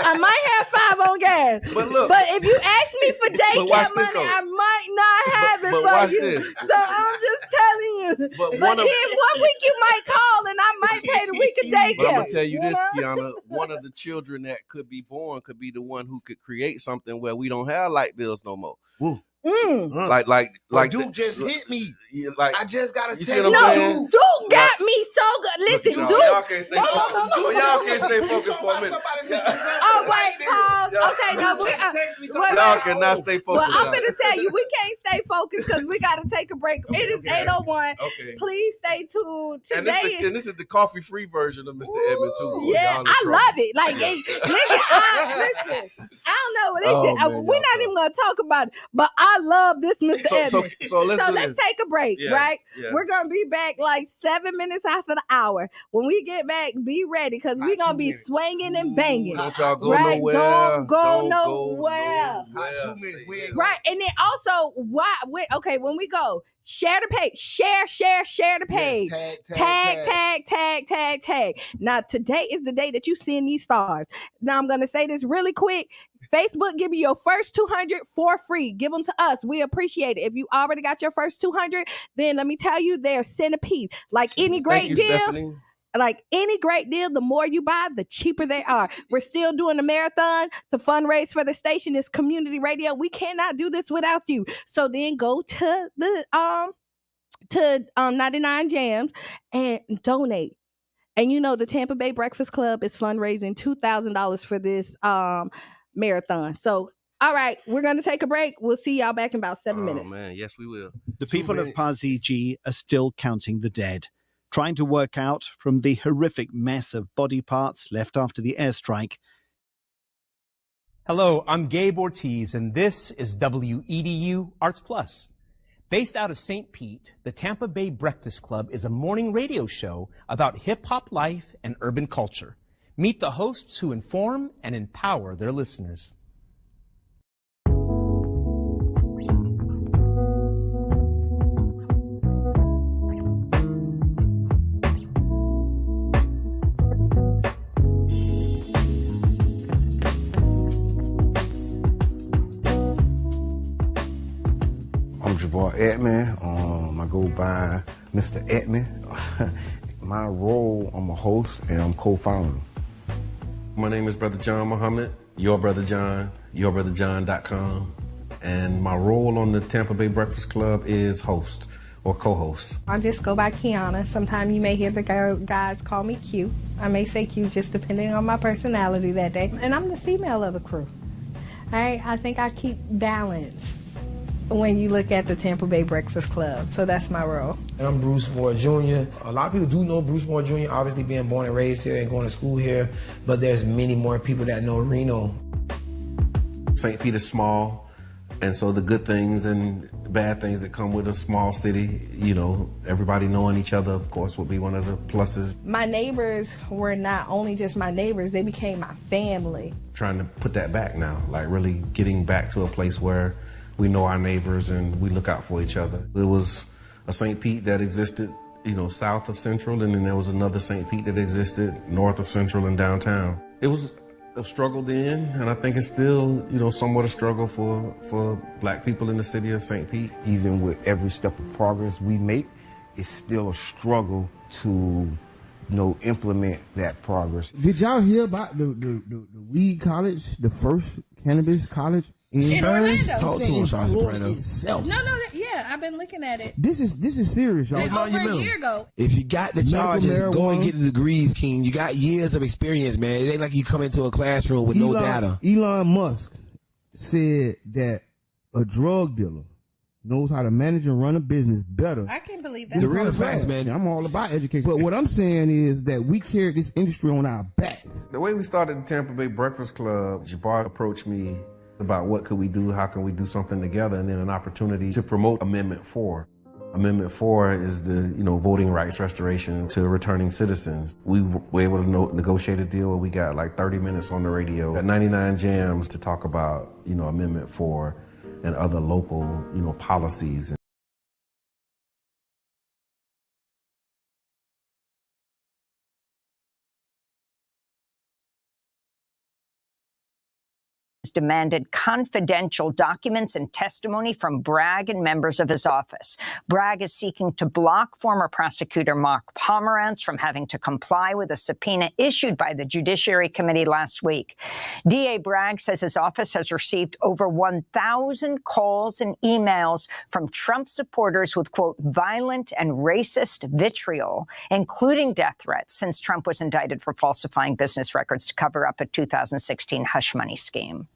I might have 5 on gas. But if you ask me for daycare money, I might not have it for you. This. So I'm just telling you. But then 1 week you might call and I might pay the week of daycare. But I'm gonna tell you this, Kiana. One of the children that could be born could be the one who could create something where we don't have light bills no more. Woo. Like Duke just hit me. Like I just got a text. Duke got me so good. Listen, Duke. Y'all can't stay focused. Y'all can't stay focused for a minute. Oh wait, pause. Okay, no, y'all cannot stay focused. Well, I'm gonna tell you, we can't stay focused because we gotta take a break. It is 8:01. Okay. Please stay tuned. Today and this is the coffee-free version of Mr. Edmund too. Yeah, I love it. Like, listen, I don't know what it is. We're not even gonna talk about it, but I love this Mr. Edmund. So let's take a break, right? Yeah. We're gonna be back like 7 minutes after the hour. When we get back, be ready because we're gonna be swinging and banging. Don't y'all go nowhere. Don't go nowhere. 2 minutes. Right, and then also, when we go, share the page. Share the page. Yes, tag. Now, today is the day that you seeing these stars. Now, I'm going to say this really quick. Facebook, give you your first 200 for free. Give them to us. We appreciate it. If you already got your first 200, then let me tell you, they're centerpiece. Like any great deal. Stephanie. Like any great deal, the more you buy, the cheaper they are. We're still doing the marathon to fundraise for the station. It's community radio. We cannot do this without you. So then go to the 99 Jams and donate. And you know the Tampa Bay Breakfast Club is fundraising $2,000 for this marathon. So all right, we're going to take a break. We'll see y'all back in about 7 minutes. Oh man, yes we will. The people of Paziji are still counting the dead, trying to work out from the horrific mess of body parts left after the airstrike. Hello, I'm Gabe Ortiz, and this is WEDU Arts Plus. Based out of St. Pete, the Tampa Bay Breakfast Club is a morning radio show about hip-hop life and urban culture. Meet the hosts who inform and empower their listeners. I'm Jabbar Edmond. I go by Mr. Edmond. My role, I'm a host and I'm co-founder. My name is Brother John Muhammad, Your Brother John, YourBrotherJohn.com. And my role on the Tampa Bay Breakfast Club is host or co-host. I just go by Kiana. Sometimes you may hear the guys call me Q. I may say Q just depending on my personality that day. And I'm the female of the crew. All right, I think I keep balance when you look at the Tampa Bay Breakfast Club. So that's my role. And I'm Bruce Moore Jr. A lot of people do know Bruce Moore Jr., obviously being born and raised here and going to school here, but there's many more people that know Reno. St. Peter's small. And so the good things and bad things that come with a small city, you know, everybody knowing each other, of course, would be one of the pluses. My neighbors were not only just my neighbors, they became my family. Trying to put that back now, like really getting back to a place where we know our neighbors and we look out for each other. There was a St. Pete that existed, you know, south of Central, and then there was another St. Pete that existed north of Central and downtown. It was a struggle then, and I think it's still, you know, somewhat a struggle for black people in the city of St. Pete. Even with every step of progress we make, it's still a struggle to, implement that progress. Did y'all hear about the weed college, the first cannabis college in Orlando? Talk to us, Soprano. Yeah, I've been looking at it. This is serious, y'all. Over a year ago. If you got the charges, go and get the degrees, King. You got years of experience, man. It ain't like you come into a classroom with no data. Elon Musk said that a drug dealer knows how to manage and run a business better. I can't believe that. The real facts, man. I'm all about education. But what I'm saying is that we carry this industry on our backs. The way we started the Tampa Bay Breakfast Club, Jabbar approached me about what could we do, how can we do something together, and then an opportunity to promote Amendment 4. Amendment 4 is the, voting rights restoration to returning citizens. We were able to negotiate a deal where we got like 30 minutes on the radio, got 99 jams to talk about, Amendment 4 and other local, policies. Demanded confidential documents and testimony from Bragg and members of his office. Bragg is seeking to block former prosecutor Mark Pomerantz from having to comply with a subpoena issued by the Judiciary Committee last week. DA Bragg says his office has received over 1,000 calls and emails from Trump supporters with, quote, violent and racist vitriol, including death threats, since Trump was indicted for falsifying business records to cover up a 2016 hush money scheme.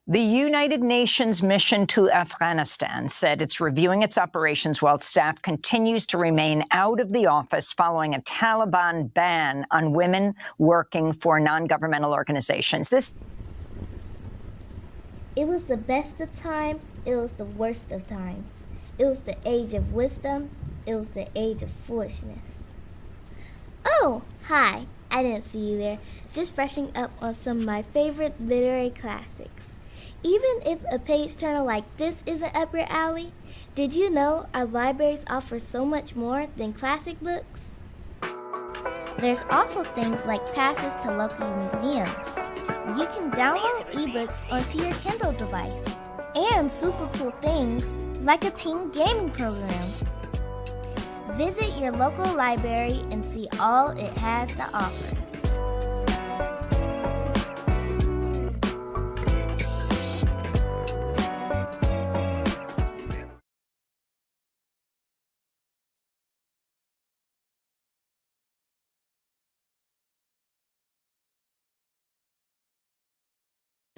The United Nations mission to Afghanistan said it's reviewing its operations while staff continues to remain out of the office following a Taliban ban on women working for non-governmental organizations. It was the best of times. It was the worst of times. It was the age of wisdom. It was the age of foolishness. Oh, hi. I didn't see you there. Just brushing up on some of my favorite literary classics. Even if a page turner like this isn't up your alley, did you know our libraries offer so much more than classic books? There's also things like passes to local museums. You can download ebooks onto your Kindle device. And super cool things like a teen gaming program. Visit your local library and see all it has to offer.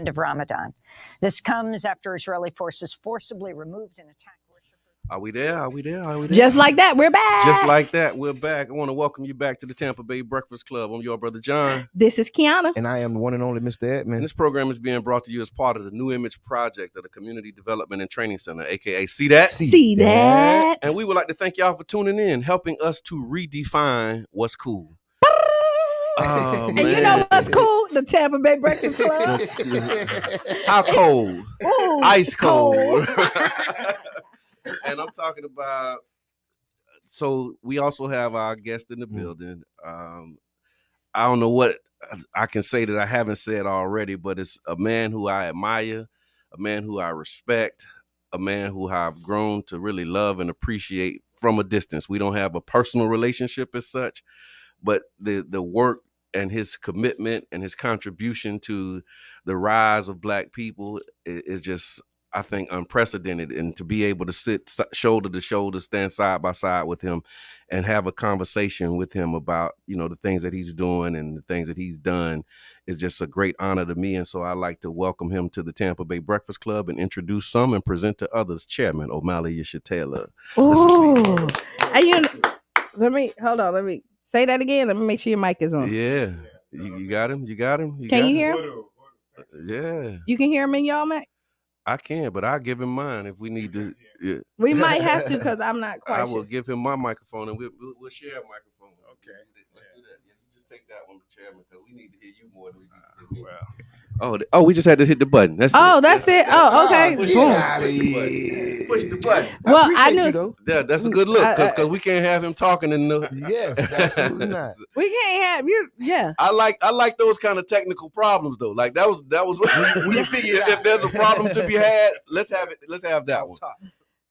Of Ramadan. This comes after Israeli forces forcibly removed and attacked worshipers. Are we there? Are we there? Are we there? Just like that, we're back. Just like that, we're back. I want to welcome you back to the Tampa Bay Breakfast Club. I'm your brother John. This is Kiana. And I am the one and only Mr. Edmond. And this program is being brought to you as part of the New Image Project of the Community Development and Training Center, aka See That? See that. And we would like to thank y'all for tuning in, helping us to redefine what's cool. Oh, and you know what's cool? The Tampa Bay Breakfast Club. How cold? Ooh, ice cold. And I'm talking about, so we also have our guest in the building. I don't know what I can say that I haven't said already, but it's a man who I admire, a man who I respect, a man who I've grown to really love and appreciate from a distance. We don't have a personal relationship as such, but the work and his commitment and his contribution to the rise of Black people is just, I think, unprecedented. And to be able to sit shoulder to shoulder, stand side by side with him and have a conversation with him about, the things that he's doing and the things that he's done is just a great honor to me. And so I'd like to welcome him to the Tampa Bay Breakfast Club and introduce some and present to others, Chairman Omali Yesaitela. Ooh. Let me say that again. Let me make sure your mic is on. Yeah. You got him? You got him? Can you hear him? Yeah. You can hear him in y'all, Mac? I can, but I'll give him mine if we need to. Yeah. We might have to because I'm not quite I sure. will give him my microphone and we'll share a microphone. Okay. Let's do that. Yeah, you just take that one, Chairman, because we need to hear you more than we need to hear me. Oh, we just had to hit the button. That's it. That's it. Okay. Get out of here. Push the button. Well, I appreciate you, though. Yeah, that's a good look because we can't have him talking in the. Yes, absolutely not. We can't have you. Yeah. I like those kind of technical problems though. Like that was we figured if there's a problem to be had, let's have it. Let's have that one.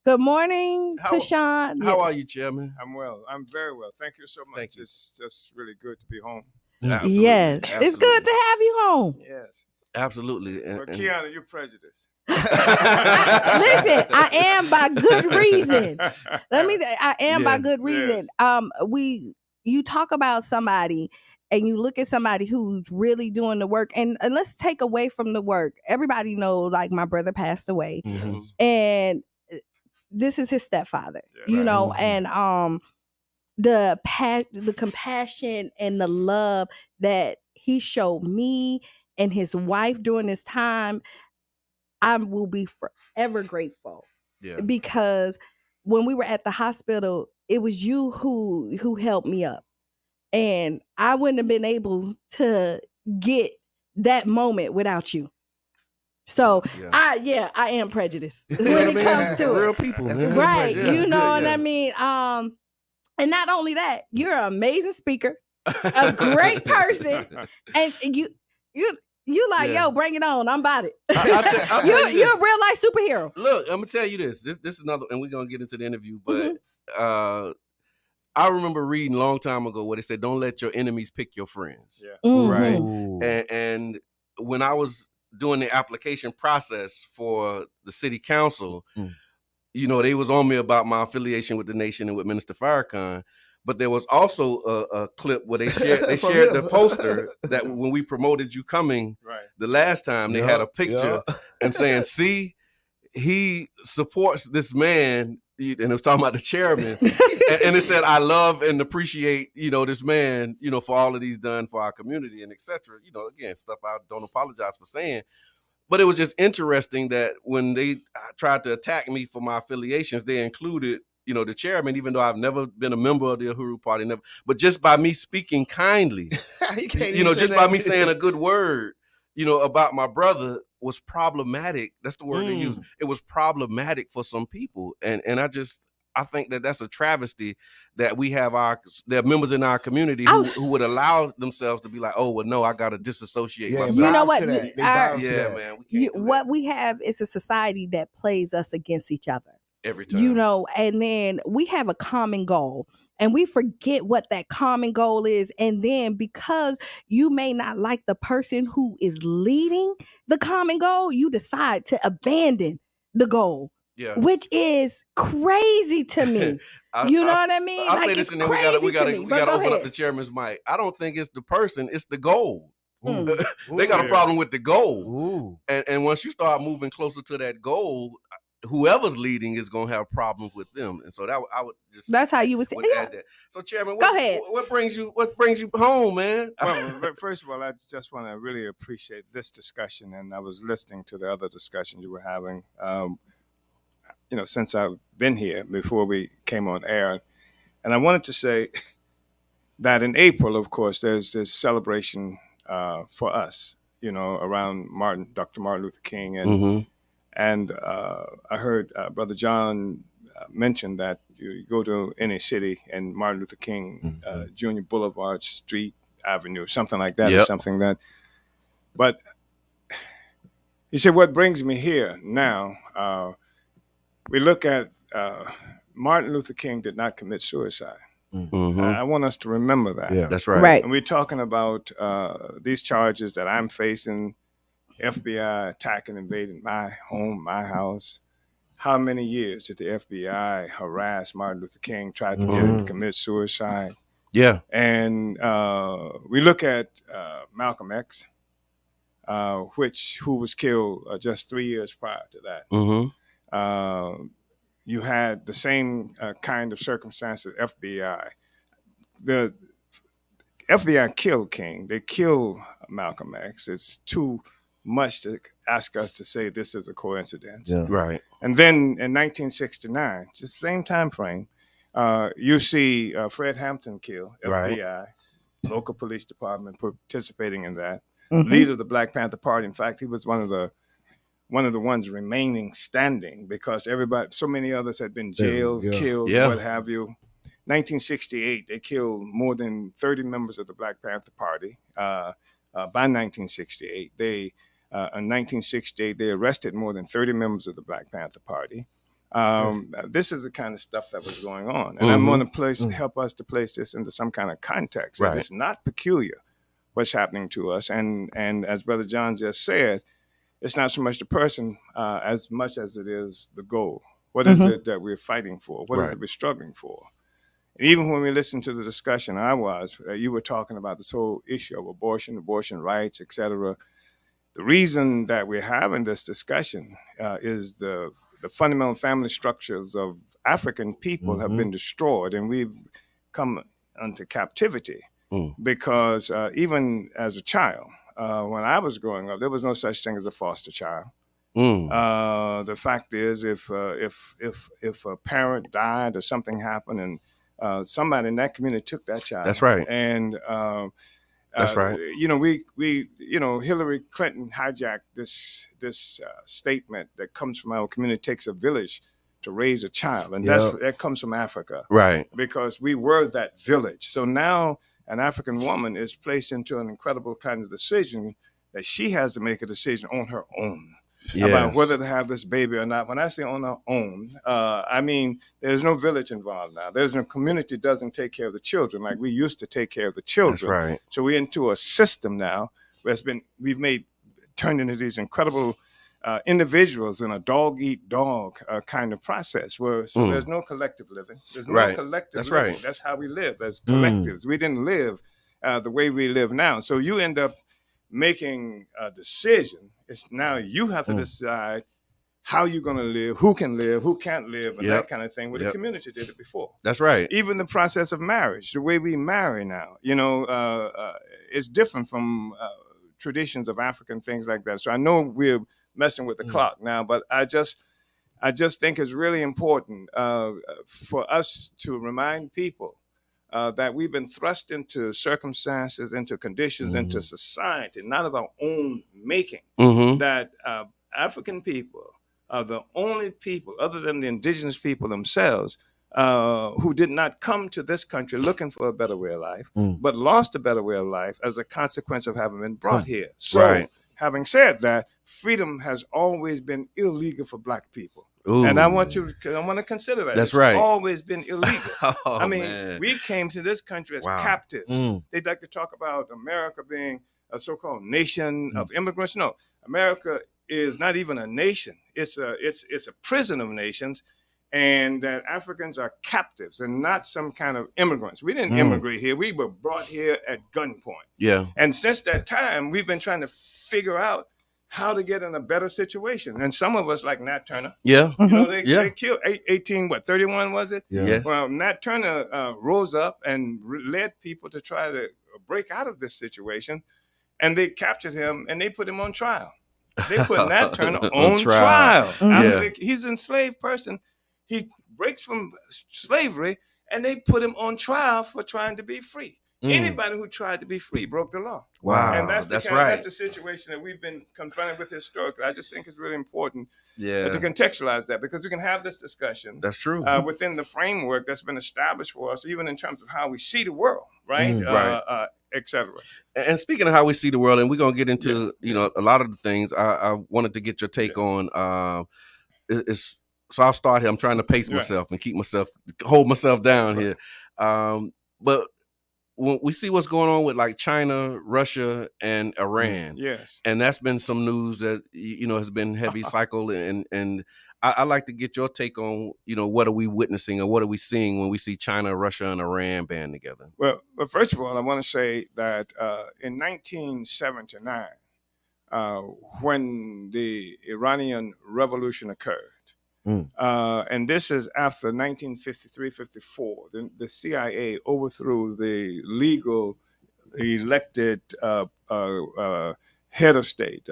Good morning, Tashawn. How are you, Chairman? I'm well. I'm very well. Thank you so much. Thank you. It's just really good to be home. Absolutely. Yes, Absolutely. it's good to have you home. Yes. Absolutely. But Kiana, you're prejudiced. Listen, I am by good reason. I am by good reason. Yes. You talk about somebody and you look at somebody who's really doing the work, and let's take away from the work. Everybody knows, like, my brother passed away, and this is his stepfather, and the compassion and the love that he showed me and his wife during this time, I will be forever grateful. Yeah. Because when we were at the hospital, it was you who helped me up. And I wouldn't have been able to get that moment without you. So I am prejudiced when it comes to real it. people, right? You know what I mean. And not only that, you're an amazing speaker, a great person, and you like, yo, bring it on. I'm about it. You're a real life superhero. Look, I'm gonna tell you this. This is another, and we're gonna get into the interview. But I remember reading a long time ago where they said, "Don't let your enemies pick your friends." Yeah. Right. And when I was doing the application process for the city council, they was on me about my affiliation with the nation and with Minister Farrakhan. But there was also a clip where they shared the poster that when we promoted you coming the last time, they had a picture and saying, "See, he supports this man," and it was talking about the chairman, and it said, "I love and appreciate this man for all of he's done for our community and etc." Again, stuff I don't apologize for saying. But it was just interesting that when they tried to attack me for my affiliations, they included the chairman, even though I've never been a member of the Uhuru Party, but just by me speaking kindly, just by me saying a good word, about my brother was problematic. That's the word they use. It was problematic for some people. And I think that's a travesty that we have there are members in our community who would allow themselves to be like, oh, well, no, I got to disassociate myself. You know what? Man. We have is a society that plays us against each other. Every time. And then we have a common goal and we forget what that common goal is. And then because you may not like the person who is leading the common goal, you decide to abandon the goal. Yeah. Which is crazy to me. You know what I mean? I'll say this, and then we gotta open up the chairman's mic. I don't think it's the person, it's the goal. They got a problem with the goal. And once you start moving closer to that goal, whoever's leading is gonna have problems with them. And so that I would just that's how you would say add that. So Chairman, go ahead. What brings you home, man? Well, first of all, I just want to really appreciate this discussion, and I was listening to the other discussions you were having. Since I've been here before we came on air. And I wanted to say that in April, of course, there's this celebration for us, around Dr. Martin Luther King. And I heard Brother John mention that you go to any city and Martin Luther King Jr. Boulevard, Street, Avenue, something like that, or something that. But he said, what brings me here now, we look at Martin Luther King did not commit suicide. I want us to remember that. Yeah, that's right. And we're talking about these charges that I'm facing, FBI attacking, invading my home, my house. How many years did the FBI harass Martin Luther King, try to get him to commit suicide? Yeah. And we look at Malcolm X, who was killed just 3 years prior to that. You had the same kind of circumstances. FBI. The FBI killed King. They killed Malcolm X. It's two much to ask us to say this is a coincidence. Yeah. Right. And then in 1969, it's the same time frame, you see Fred Hampton killed, Right. FBI, local police department participating in that. Mhm. Leader of the Black Panther Party. In fact, he was one of the ones remaining standing because so many others had been jailed, killed, what have you. 1968, they killed more than 30 members of the Black Panther Party. By 1968, in 1968, they arrested more than 30 members of the Black Panther Party. This is the kind of stuff that was going on. And I'm going to help us to place this into some kind of context. Right. It's not peculiar what's happening to us. And as Brother John just said, it's not so much the person as much as it is the goal. What is it that we're fighting for? What is it we're struggling for? And even when we listened to the discussion you were talking about this whole issue of abortion rights, et cetera. The reason that we're having this discussion is the fundamental family structures of African people have been destroyed, and we've come into captivity because even as a child, when I was growing up, there was no such thing as a foster child. The fact is, if a parent died or something happened and somebody in that community took that child. That's right. And that's right. Hillary Clinton hijacked this statement that comes from our community. It takes a village to raise a child, and that comes from Africa, right? Because we were that village. So now an African woman is placed into an incredible kind of decision that she has to make a decision on her own. Yes. About whether to have this baby or not. When I say on her own, I mean there's no village involved now. There's no community doesn't take care of the children like we used to take care of the children. That's right. So we're into a system now that's turned into these incredible individuals in a dog eat dog kind of process where there's no collective living. There's no collective living. Right. That's how we live as collectives. We didn't live the way we live now. So you end up making a decision. It's now you have to decide how you're going to live, who can live, who can't live, and that kind of thing. Where the community did it before. That's right. Even the process of marriage, the way we marry now, is different from traditions of African things like that. So I know we're messing with the clock now, but I just think it's really important for us to remind people that we've been thrust into circumstances, into conditions, into society, not of our own making, that African people are the only people, other than the indigenous people themselves, who did not come to this country looking for a better way of life, but lost a better way of life as a consequence of having been brought here. So having said that, freedom has always been illegal for Black people. Ooh. And I want to consider that. That's right. It's always been illegal. Man. We came to this country as captives. They'd like to talk about America being a so-called nation of immigrants. No, America is not even a nation. It's a prison of nations, and that Africans are captives and not some kind of immigrants. We didn't immigrate here. We were brought here at gunpoint. Yeah. And since that time, we've been trying to figure out how to get in a better situation. And some of us, like Nat Turner, they killed 31 was it? Yeah. Yes. Well, Nat Turner rose up and led people to try to break out of this situation, and they captured him and they put him on trial. They put Nat Turner on trial. He's an enslaved person. He breaks from slavery, and they put him on trial for trying to be free. Anybody who tried to be free broke the law. Wow, and that's right. That's the situation that we've been confronted with historically. I just think it's really important to contextualize that, because we can have this discussion. That's true. Within the framework that's been established for us, even in terms of how we see the world, right? Et cetera. And speaking of how we see the world, and we're gonna get into a lot of the things. I wanted to get your take on. So I'll start here. I'm trying to pace myself and hold myself down here. But when we see what's going on with like China, Russia, and Iran, and that's been some news that has been heavy cycle, and I'd like to get your take on what are we witnessing or what are we seeing when we see China, Russia, and Iran band together? Well, first of all, I want to say that in 1979, when the Iranian Revolution occurred. And this is after 1953-54. The CIA overthrew the legal elected head of state.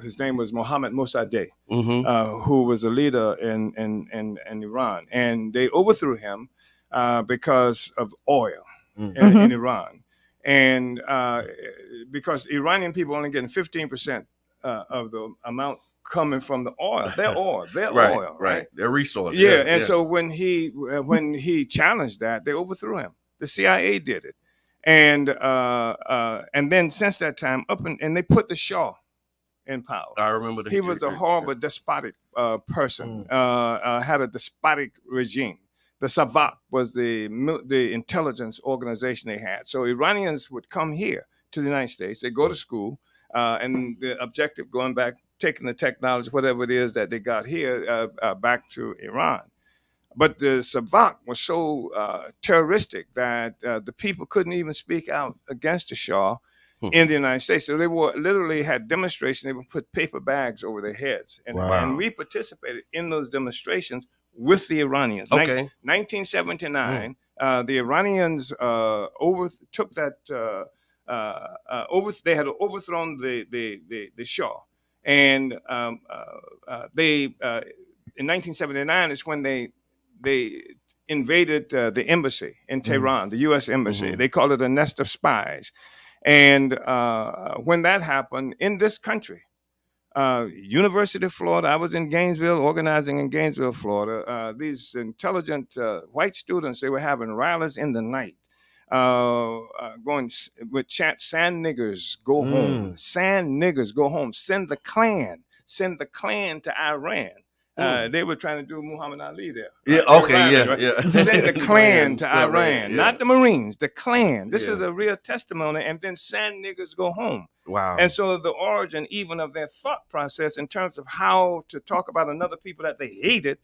His name was Mohammad Mossadegh, who was a leader in Iran, and they overthrew him because of oil in Iran, and because Iranian people only getting 15% of the amount coming from the oil, their oil, right? Their resource. Yeah, and so when he challenged that, they overthrew him. The CIA did it, and then since that time and they put the Shah in power. I remember he was a horrible, despotic person. Had a despotic regime. The Savak was the intelligence organization they had. So Iranians would come here to the United States. They go to school, and the objective going back, taking the technology, whatever it is that they got here, back to Iran. But the Savak was so terroristic that the people couldn't even speak out against the Shah in the United States. So they literally had demonstrations. They would put paper bags over their heads. And we participated in those demonstrations with the Iranians. Okay. 1979, the Iranians overtook that, they had overthrown the Shah. And they, in 1979 is when they invaded the embassy in Tehran, the U.S. embassy. They called it a nest of spies. And when that happened in this country, University of Florida, I was in Gainesville, organizing in Gainesville, Florida. These intelligent white students, they were having rallies in the night, going with chant, "Sand niggers, go home. Sand niggers, go home. Send the Klan to Iran." They were trying to do Muhammad Ali there. Yeah, right? Send the Klan to Iran, not the Marines, the Klan. This is a real testimony. And then sand niggers go home. Wow. And so the origin even of their thought process in terms of how to talk about another people that they hated,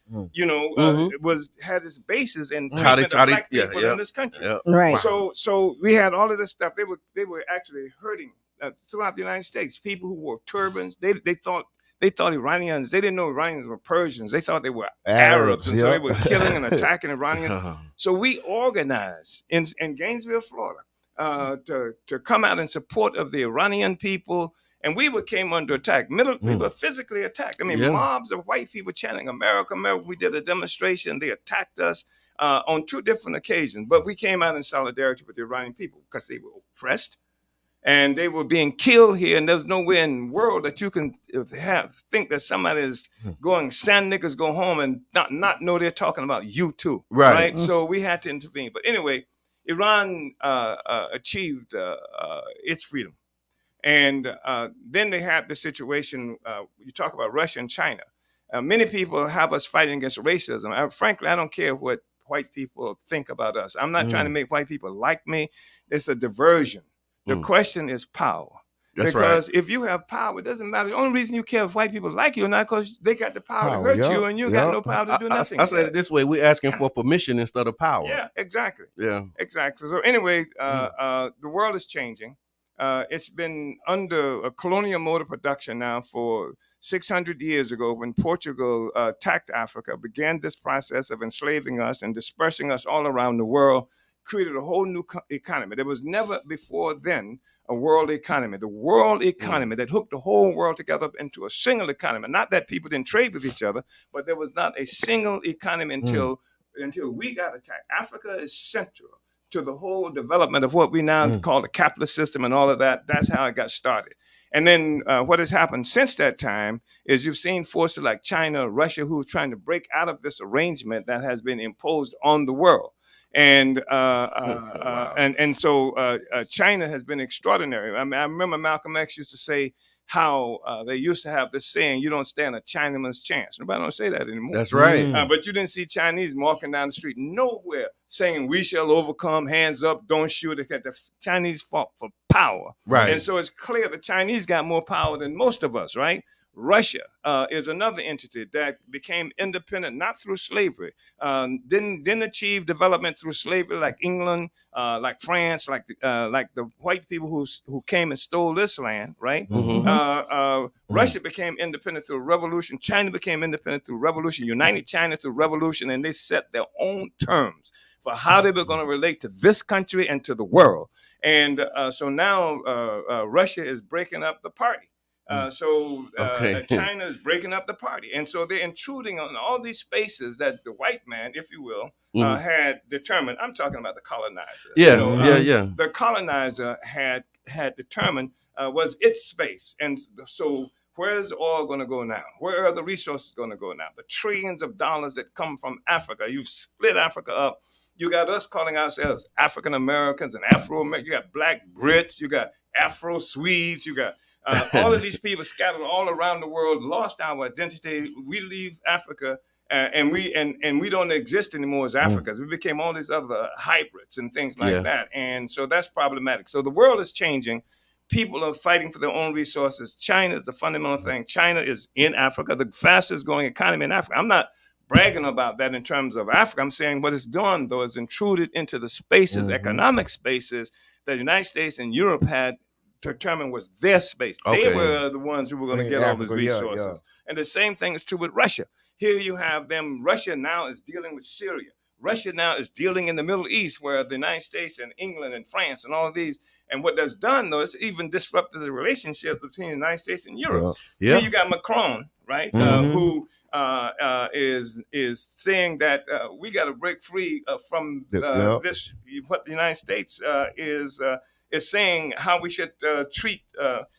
had its basis in treatment of black people in this country. Right. So we had all of this stuff. They were actually hurting throughout the United States. People who wore turbans, they thought Iranians, they didn't know Iranians were Persians. They thought they were Arabs. And so they were killing and attacking Iranians. So we organized in Gainesville, Florida, to come out in support of the Iranian people. And we came under attack. We were physically attacked. I mean, mobs of white people chanting, "America, America." We did a demonstration. They attacked us on 2 different occasions. But we came out in solidarity with the Iranian people because they were oppressed. And they were being killed here, and there's nowhere in the world that you can think that somebody is going, "Sand niggas go home," and not know they're talking about you too, right? So we had to intervene. But anyway, Iran achieved its freedom, and then they had the situation. You talk about Russia and China. Many people have us fighting against racism. Frankly, I don't care what white people think about us. I'm not trying to make white people like me. It's a diversion. The question is power. Because if you have power, it doesn't matter. The only reason you care if white people like you or not, because they got the power to hurt you, and you got no power to do nothing. I said it this way: we're asking for permission instead of power. Yeah, exactly. Yeah, exactly. So anyway, the world is changing. It's been under a colonial mode of production now for 600 years ago, when Portugal attacked Africa, began this process of enslaving us and dispersing us all around the world, created a whole new economy. There was never before then a world economy. The world economy that hooked the whole world together into a single economy. Not that people didn't trade with each other, but there was not a single economy until we got attacked. Africa is central to the whole development of what we now call the capitalist system and all of that. That's how it got started. And then what has happened since that time is you've seen forces like China, Russia, who's trying to break out of this arrangement that has been imposed on the world. And so China has been extraordinary. I mean, I remember Malcolm X used to say how they used to have this saying, "You don't stand a Chinaman's chance." Nobody don't say that anymore. That's right. But you didn't see Chinese walking down the street nowhere saying, "We shall overcome, hands up, don't shoot." The Chinese fought for power. Right. And so it's clear the Chinese got more power than most of us, right? Russia is another entity that became independent, not through slavery, didn't achieve development through slavery like England, like France, like the white people who came and stole this land, right? Russia became independent through revolution. China became independent through revolution, united China through revolution, and they set their own terms for how they were going to relate to this country and to the world. And so now Russia is breaking up the party. China is breaking up the party. And so they're intruding on all these spaces that the white man, if you will, had determined. I'm talking about the colonizer. The colonizer had determined was its space. And so where's the oil going to go now? Where are the resources going to go now? The trillions of dollars that come from Africa. You've split Africa up. You got us calling ourselves African Americans and Afro-Americans. You got Black Brits. You got Afro Swedes. You got all of these people scattered all around the world, lost our identity. We leave Africa and we don't exist anymore as Africans. We became all these other hybrids and things like that. And so that's problematic. So the world is changing. People are fighting for their own resources. China is the fundamental thing. China is in Africa, the fastest growing economy in Africa. I'm not bragging about that in terms of Africa. I'm saying what it's done, though, is intruded into the spaces, economic spaces that the United States and Europe had determined was their space. They were the ones who were going to get all these resources. And the same thing is true with Russia. Here you have them. Russia now is dealing with Syria. Russia now is dealing in the Middle East, where the United States and England and France and all of these. And what that's done, though, is even disrupted the relationship between the United States and Europe. Here you got Macron, right, who is saying that we got to break free from this. What the United States is saying how we should treat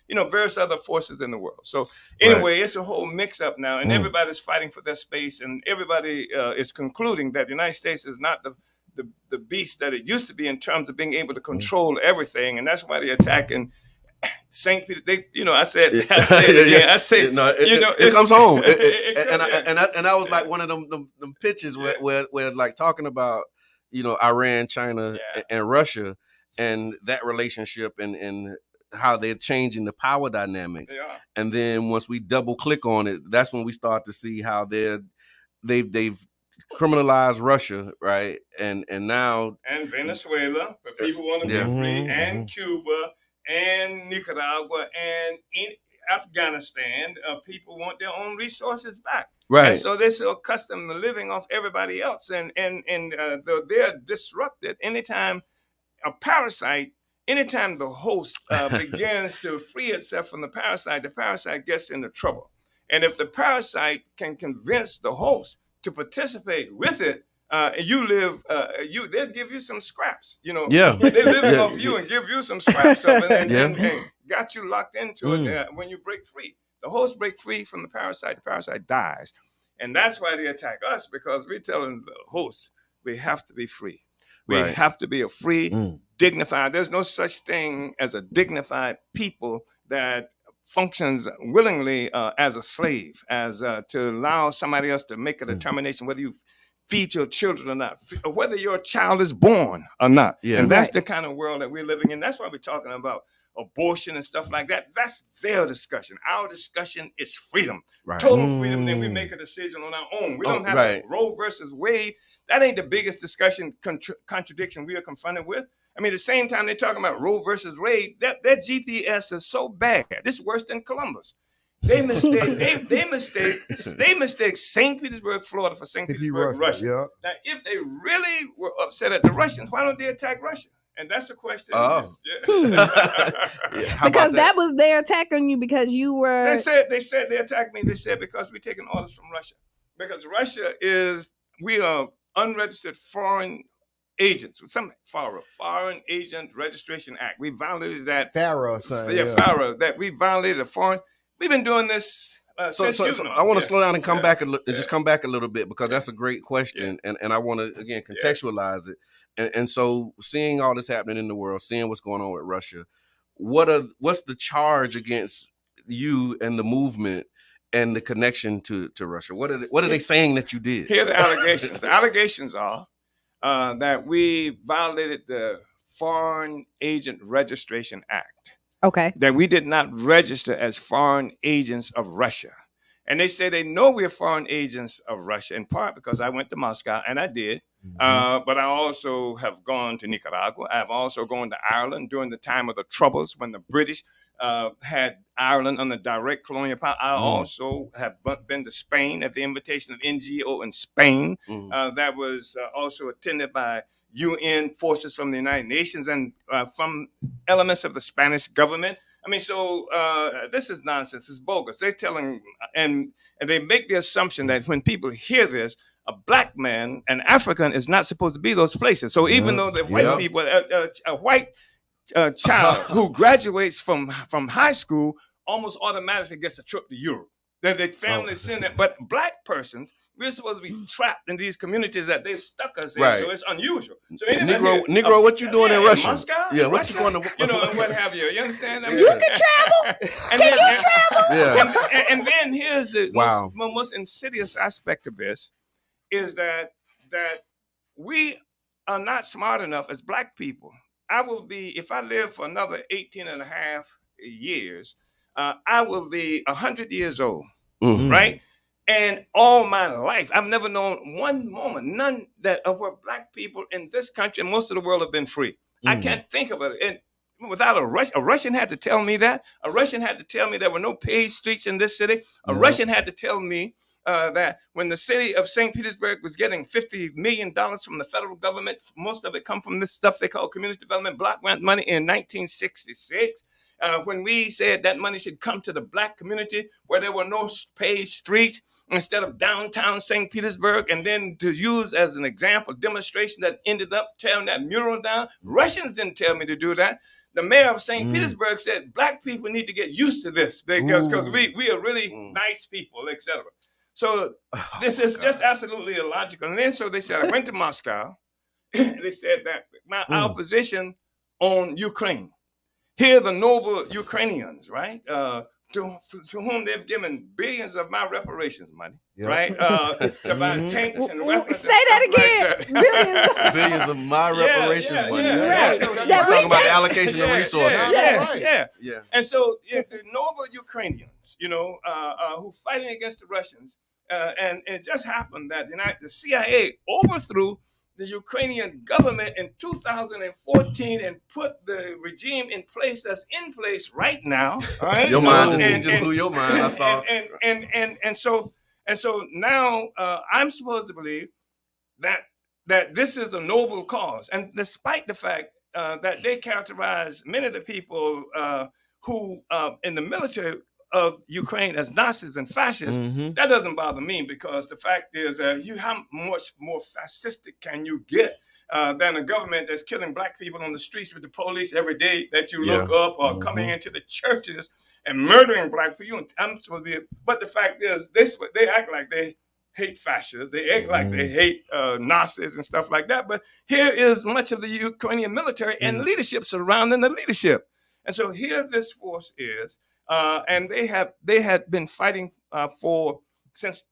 various other forces in the world. So anyway, it's a whole mix-up now, and everybody's fighting for their space, and everybody is concluding that the United States is not the beast that it used to be in terms of being able to control everything, and that's why they're attacking St. Peter. I said it comes home, and that was like one of them pitches where like talking about Iran, China, and Russia, and that relationship and how they're changing the power dynamics. And then once we double click on it, that's when we start to see how they've criminalized Russia, right? And now Venezuela, where people want to be free, and Cuba and Nicaragua and in Afghanistan, people want their own resources back. Right. And so they're so accustomed to living off everybody else, and they're disrupted anytime a parasite. Anytime the host begins to free itself from the parasite gets into trouble. And if the parasite can convince the host to participate with it, they'll give you some scraps. They're living off you and give you some scraps of it and got you locked into it when you break free. The host break free from the parasite dies. And that's why they attack us, because we're telling the host we have to be free. We have to be a free, dignified. There's no such thing as a dignified people that functions willingly as a slave, as to allow somebody else to make a determination whether you feed your children or not, or whether your child is born or not. And that's the kind of world that we're living in. That's why we're talking about abortion and stuff like that. That's their discussion. Our discussion is freedom, total freedom. Then we make a decision on our own. We don't have to Roe versus Wade. That ain't the biggest discussion contradiction we are confronted with. I mean, at the same time they're talking about Roe versus Wade, that GPS is so bad. This is worse than Columbus. They mistake St. Petersburg, Florida for St. Petersburg, Russia. Now, if they really were upset at the Russians, why don't they attack Russia? And that's a question. Because that was their attack on you because you were. They said they attacked me. They said because we're taking orders from Russia. Because we are unregistered foreign agents with some Foreign Agent Registration Act. We violated that. FARA, son. FARA. That we violated a foreign. We've been doing this. So I want to slow down and come back just come back a little bit, because that's a great question, and I want to again contextualize it. And so seeing all this happening in the world, seeing what's going on with Russia, what's the charge against you and the movement and the connection to Russia? What are they saying that you did? Here are the allegations. The allegations are that we violated the Foreign Agent Registration Act. Okay. That we did not register as foreign agents of Russia. And they say they know we're foreign agents of Russia, in part because I went to Moscow, and I did. But I also have gone to Nicaragua. I've also gone to Ireland during the time of the Troubles when the British had Ireland under direct colonial power. I also have been to Spain at the invitation of NGO in Spain. That was also attended by UN forces from the United Nations and from elements of the Spanish government. I mean, so this is nonsense. It's bogus. They're telling, and they make the assumption that when people hear this, a black man, an African, is not supposed to be those places. So even though the white people, a white child who graduates from high school almost automatically gets a trip to Europe. The family send it, but black persons, we're supposed to be trapped in these communities that they've stuck us in. Right. So it's unusual. So Negro, what you doing in Russia? Moscow? Yeah, what Russia? you going to? You know, and what have you? You understand? I mean, You can travel. Can you travel? Yeah. And then here's the Wow. most insidious aspect of this is that we are not smart enough as black people. I will be, if I live for another 18 and a half years, I will be 100 years old, right? And all my life, I've never known one moment, none that of where black people in this country and most of the world have been free. I can't think of it. And without a Russian had to tell me that. A Russian had to tell me there were no paved streets in this city. A Russian had to tell me that when the city of St. Petersburg was getting $50 million from the federal government, most of it come from this stuff they call community development block grant money in 1966. When we said that money should come to the black community where there were no paved streets instead of downtown St. Petersburg, and then to use as an example demonstration that ended up tearing that mural down. Russians didn't tell me to do that. The mayor of St. Petersburg said black people need to get used to this because we are really nice people, etc. So this is just absolutely illogical. And then so they said, I went to Moscow. They said that our position on Ukraine. Here are the noble Ukrainians, right? To whom they've given billions of my reparations money, right? To buy tanks and weapons. Say that again. Like billions of my reparations money. Right. We're talking about the allocation of resources. Yeah. And so the noble Ukrainians, you know, who fighting against the Russians, and it just happened that the CIA overthrew the Ukrainian government in 2014 and put the regime in place that's in place right now. Right? Your mind just blew your mind. I saw. And so now I'm supposed to believe that this is a noble cause, and despite the fact that they characterize many of the people who in the military of Ukraine as Nazis and fascists, that doesn't bother me because the fact is how much more fascistic can you get than a government that's killing black people on the streets with the police every day that you look up, or coming into the churches and murdering black people. I'm supposed to be, but the fact is they act like they hate fascists. They act like they hate Nazis and stuff like that. But here is much of the Ukrainian military and leadership surrounding the leadership. And so here this force is, and they had been fighting for since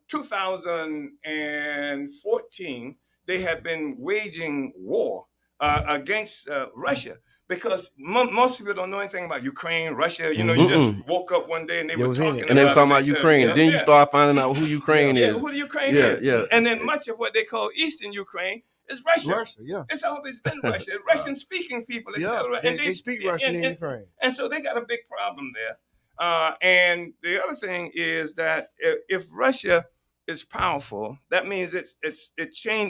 2014. They have been waging war against Russia. Because most people don't know anything about Ukraine, Russia. You know, you just woke up one day and they were talking about Ukraine. And then you start finding out who Ukraine is. Who the Ukraine is. And then much of what they call Eastern Ukraine is Russia. It's always been Russia. Russian-speaking people, etc. And they speak Russian in Ukraine. And so they got a big problem there. And the other thing is that if Russia is powerful, that means it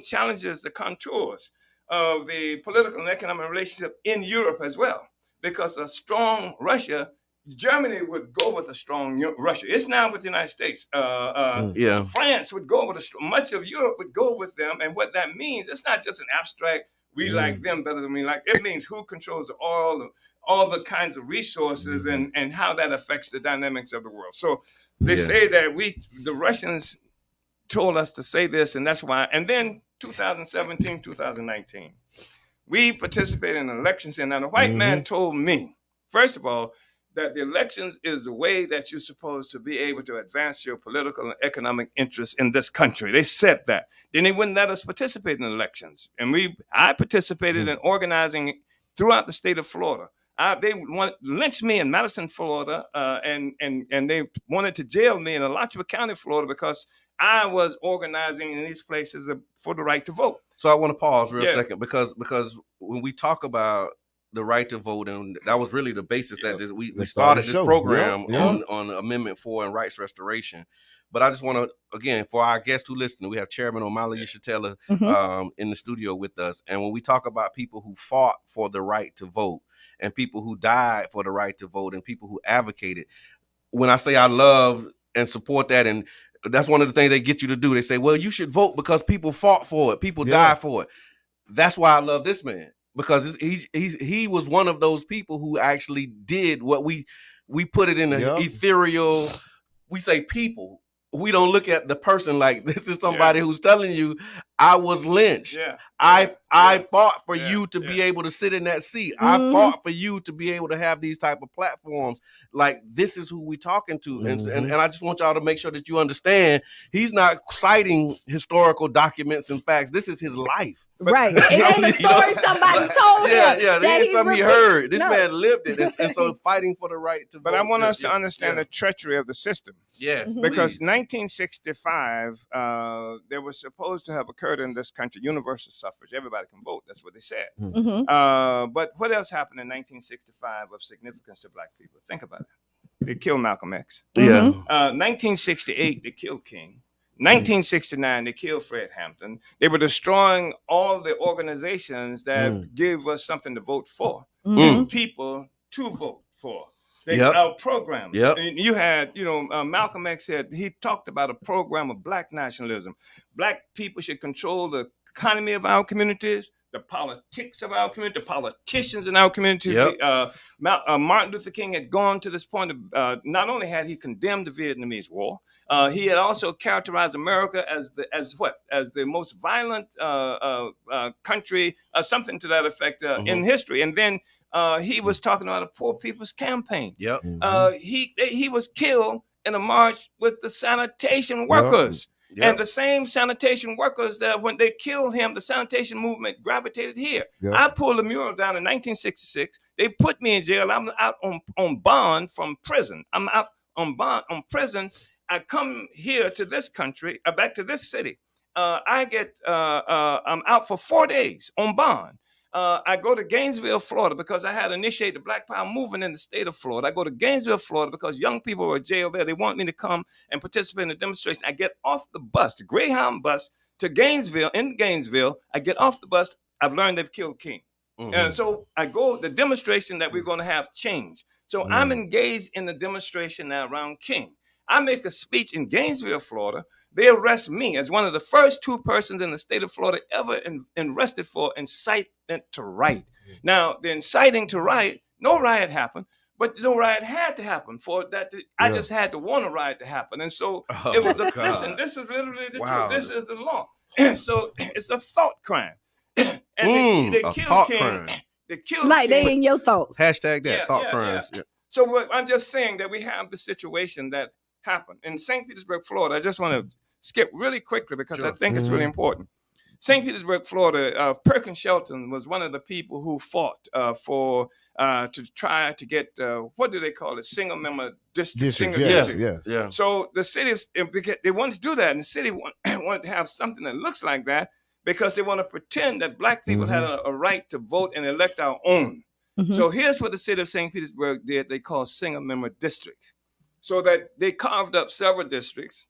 challenges the contours of the political and economic relationship in Europe as well. Because a strong Russia, Germany would go with a strong Russia. It's now with the United States. France would go with much of Europe would go with them. And what that means, it's not just an abstract, we like them better than we like. It means who controls the oil, all the kinds of resources, and how that affects the dynamics of the world. So they say that the Russians told us to say this, and that's why. And then 2017, 2019, we participated in elections. And now the white man told me, first of all, that the elections is the way that you're supposed to be able to advance your political and economic interests in this country. They said that. Then they wouldn't let us participate in elections. And I participated in organizing throughout the state of Florida. They lynched me in Madison, Florida, and they wanted to jail me in Alachua County, Florida, because I was organizing in these places for the right to vote. So I want to pause real second because when we talk about the right to vote, and that was really the basis that we started this program on Amendment 4 and rights restoration. But I just want to, again, for our guests who listen, we have Chairman Omali Yesaitela in the studio with us. And when we talk about people who fought for the right to vote and people who died for the right to vote and people who advocated, when I say I love and support that, and that's one of the things they get you to do. They say, well, you should vote because people fought for it. People died for it. That's why I love this man, because he was one of those people who actually did what we put it in an ethereal, we say people. We don't look at the person like this is somebody who's telling you, I was lynched. I fought for you to be able to sit in that seat. I fought for you to be able to have these type of platforms. Like, this is who we talking to. And I just want y'all to make sure that you understand, he's not citing historical documents and facts. This is his life. Right. It ain't a story somebody told him. Yeah, it ain't something he heard. This man lived it. And so fighting for the right to vote. But I want us to understand the treachery of the system. Yes, because 1965, there was supposed to have occurred in this country universal suffrage. Everybody can vote. That's what they said. But what else happened in 1965 of significance to Black people? Think about it. They killed Malcolm X. 1968, they killed King. 1969, they killed Fred Hampton. They were destroying all the organizations that gave us something to vote for, people to vote for. Our programs. And you had, Malcolm X said, he talked about a program of Black nationalism. Black people should control the economy of our communities, the politics of our community, the politicians in our community. Martin Luther King had gone to this point of not only had he condemned the Vietnamese War, he had also characterized America as the most violent country, something to that effect in history. And then he was talking about a poor people's campaign. He was killed in a march with the sanitation workers. And the same sanitation workers that when they killed him, the sanitation movement gravitated here. I pulled a mural down in 1966. They put me in jail. I'm out on bond from prison. I'm out on bond on prison. I come here to this country, back to this city. I'm out for 4 days on bond. I go to Gainesville, Florida, because I had initiated the Black Power movement in the state of Florida. I go to Gainesville, Florida, because young people were jailed there. They want me to come and participate in the demonstration. I get off the bus, the Greyhound bus, to Gainesville. In Gainesville, I get off the bus. I've learned they've killed King. And so I go, the demonstration that we're going to have change. So I'm engaged in the demonstration now around King. I make a speech in Gainesville, Florida. They arrest me as one of the first 2 persons in the state of Florida ever arrested for incitement to riot. Now, the inciting to riot, no riot happened, but no riot had to happen for that. I just had to want a riot to happen. And so it was listen, this is literally the truth. This is the law. So it's a thought crime. And they killed King. They killed like King. They in your thoughts. Hashtag that, thought crimes. So I'm just saying that we have the situation that happened in St. Petersburg, Florida. I just want to skip really quickly because I think it's really important. St. Petersburg, Florida, Perkins Shelton was one of the people who fought to try to get, what do they call it? Single member district. Yes. So the city, they wanted to do that, and the city wanted to have something that looks like that because they want to pretend that Black people had a right to vote and elect our own. So here's what the city of St. Petersburg did. They called single member districts. So that they carved up several districts.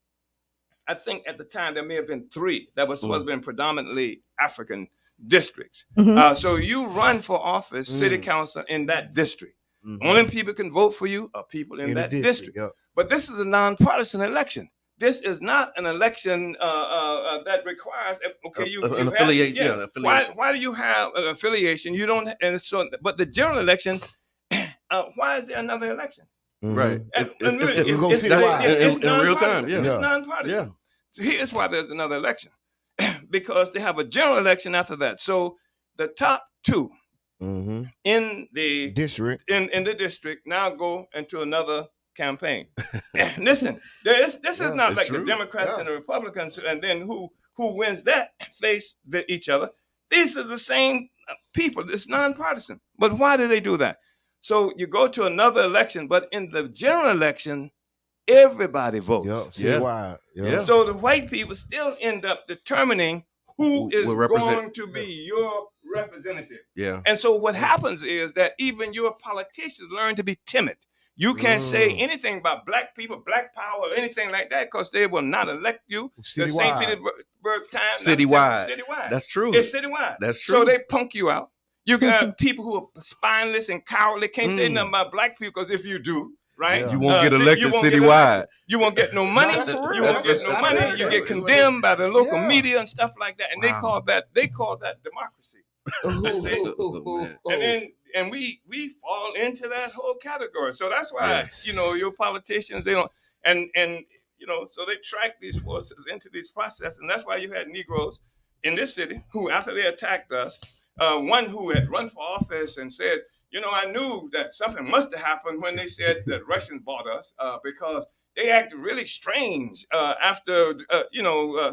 I think at the time there may have been 3 that was supposed to have been predominantly African districts. So you run for office, city council in that district. Only people can vote for you are people in that district. But this is a nonpartisan election. This is not an election that requires an affiliation. Why do you have an affiliation? You don't, and so. But the general election, why is there another election? Right. It's in real time. It's nonpartisan. So here's why there's another election. Because they have a general election after that. So the top 2 in the district in the district now go into another campaign. Listen, this is not like the Democrats and the Republicans, and then who wins that face each other. These are the same people. It's nonpartisan. But why do they do that? So you go to another election, but in the general election, everybody votes. So the white people still end up determining who is going to be your representative. And so what happens is that even your politicians learn to be timid. You can't say anything about black people, black power, or anything like that, because they will not elect you. The St. Petersburg Times. Citywide. That's true. It's citywide. That's true. So they punk you out. You got people who are spineless and cowardly, can't say nothing about black people, because if you do, right? You won't get elected citywide. You won't get no money. You won't get no money. You get condemned by the local media and stuff like that. And they call that democracy. And we fall into that whole category. So that's why your politicians, they don't and so they track these forces into these processes. And that's why you had Negroes in this city who, after they attacked us, one who had run for office and said, I knew that something must have happened when they said that Russians bought us, because they acted really strange after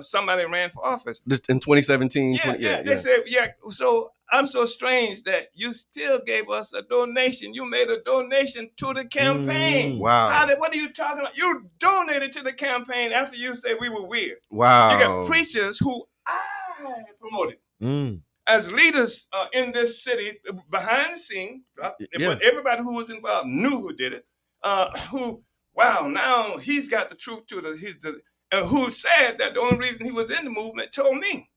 somebody ran for office. Just in 2017. They said, so I'm so strange that you still gave us a donation. You made a donation to the campaign. Wow. What are you talking about? You donated to the campaign after you said we were weird. Wow. You got preachers who I promoted as leaders in this city behind the scene, but everybody who was involved knew who did it, now he's got the truth to who said that the only reason he was in the movement told me,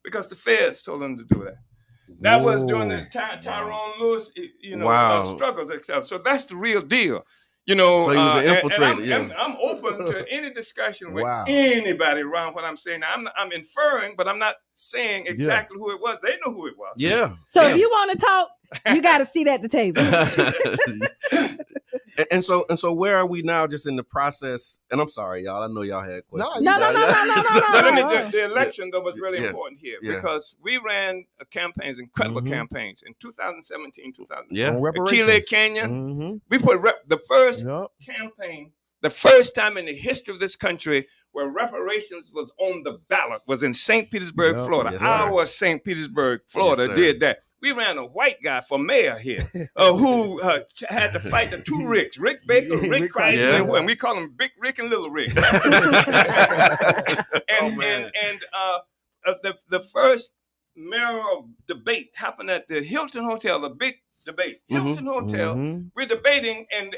because the feds told him to do that. That was during the Tyrone Lewis, struggles, etc. So that's the real deal. So he was an infiltrator. I'm open to any discussion with anybody around what I'm saying. Now, I'm inferring, but I'm not saying exactly who it was. They know who it was. Yeah. So if you want to talk, you got to sit at the table. And so where are we now? Just in the process. And I'm sorry, y'all. I know y'all had questions. No. The election though was really important here because we ran campaigns, incredible campaigns in 2017, 2000. Yeah. Chile, Kenya. We put the first campaign, the first time in the history of this country where reparations was on the ballot was in St. Petersburg, Florida. Yes, Our St. Petersburg, Florida did that. We ran a white guy for mayor here who had to fight the two Ricks, Rick Baker, Rick Chrysler, and we call him Big Rick and Little Rick. The first mayoral debate happened at the Hilton Hotel, the big debate. Hilton Hotel. We're debating, and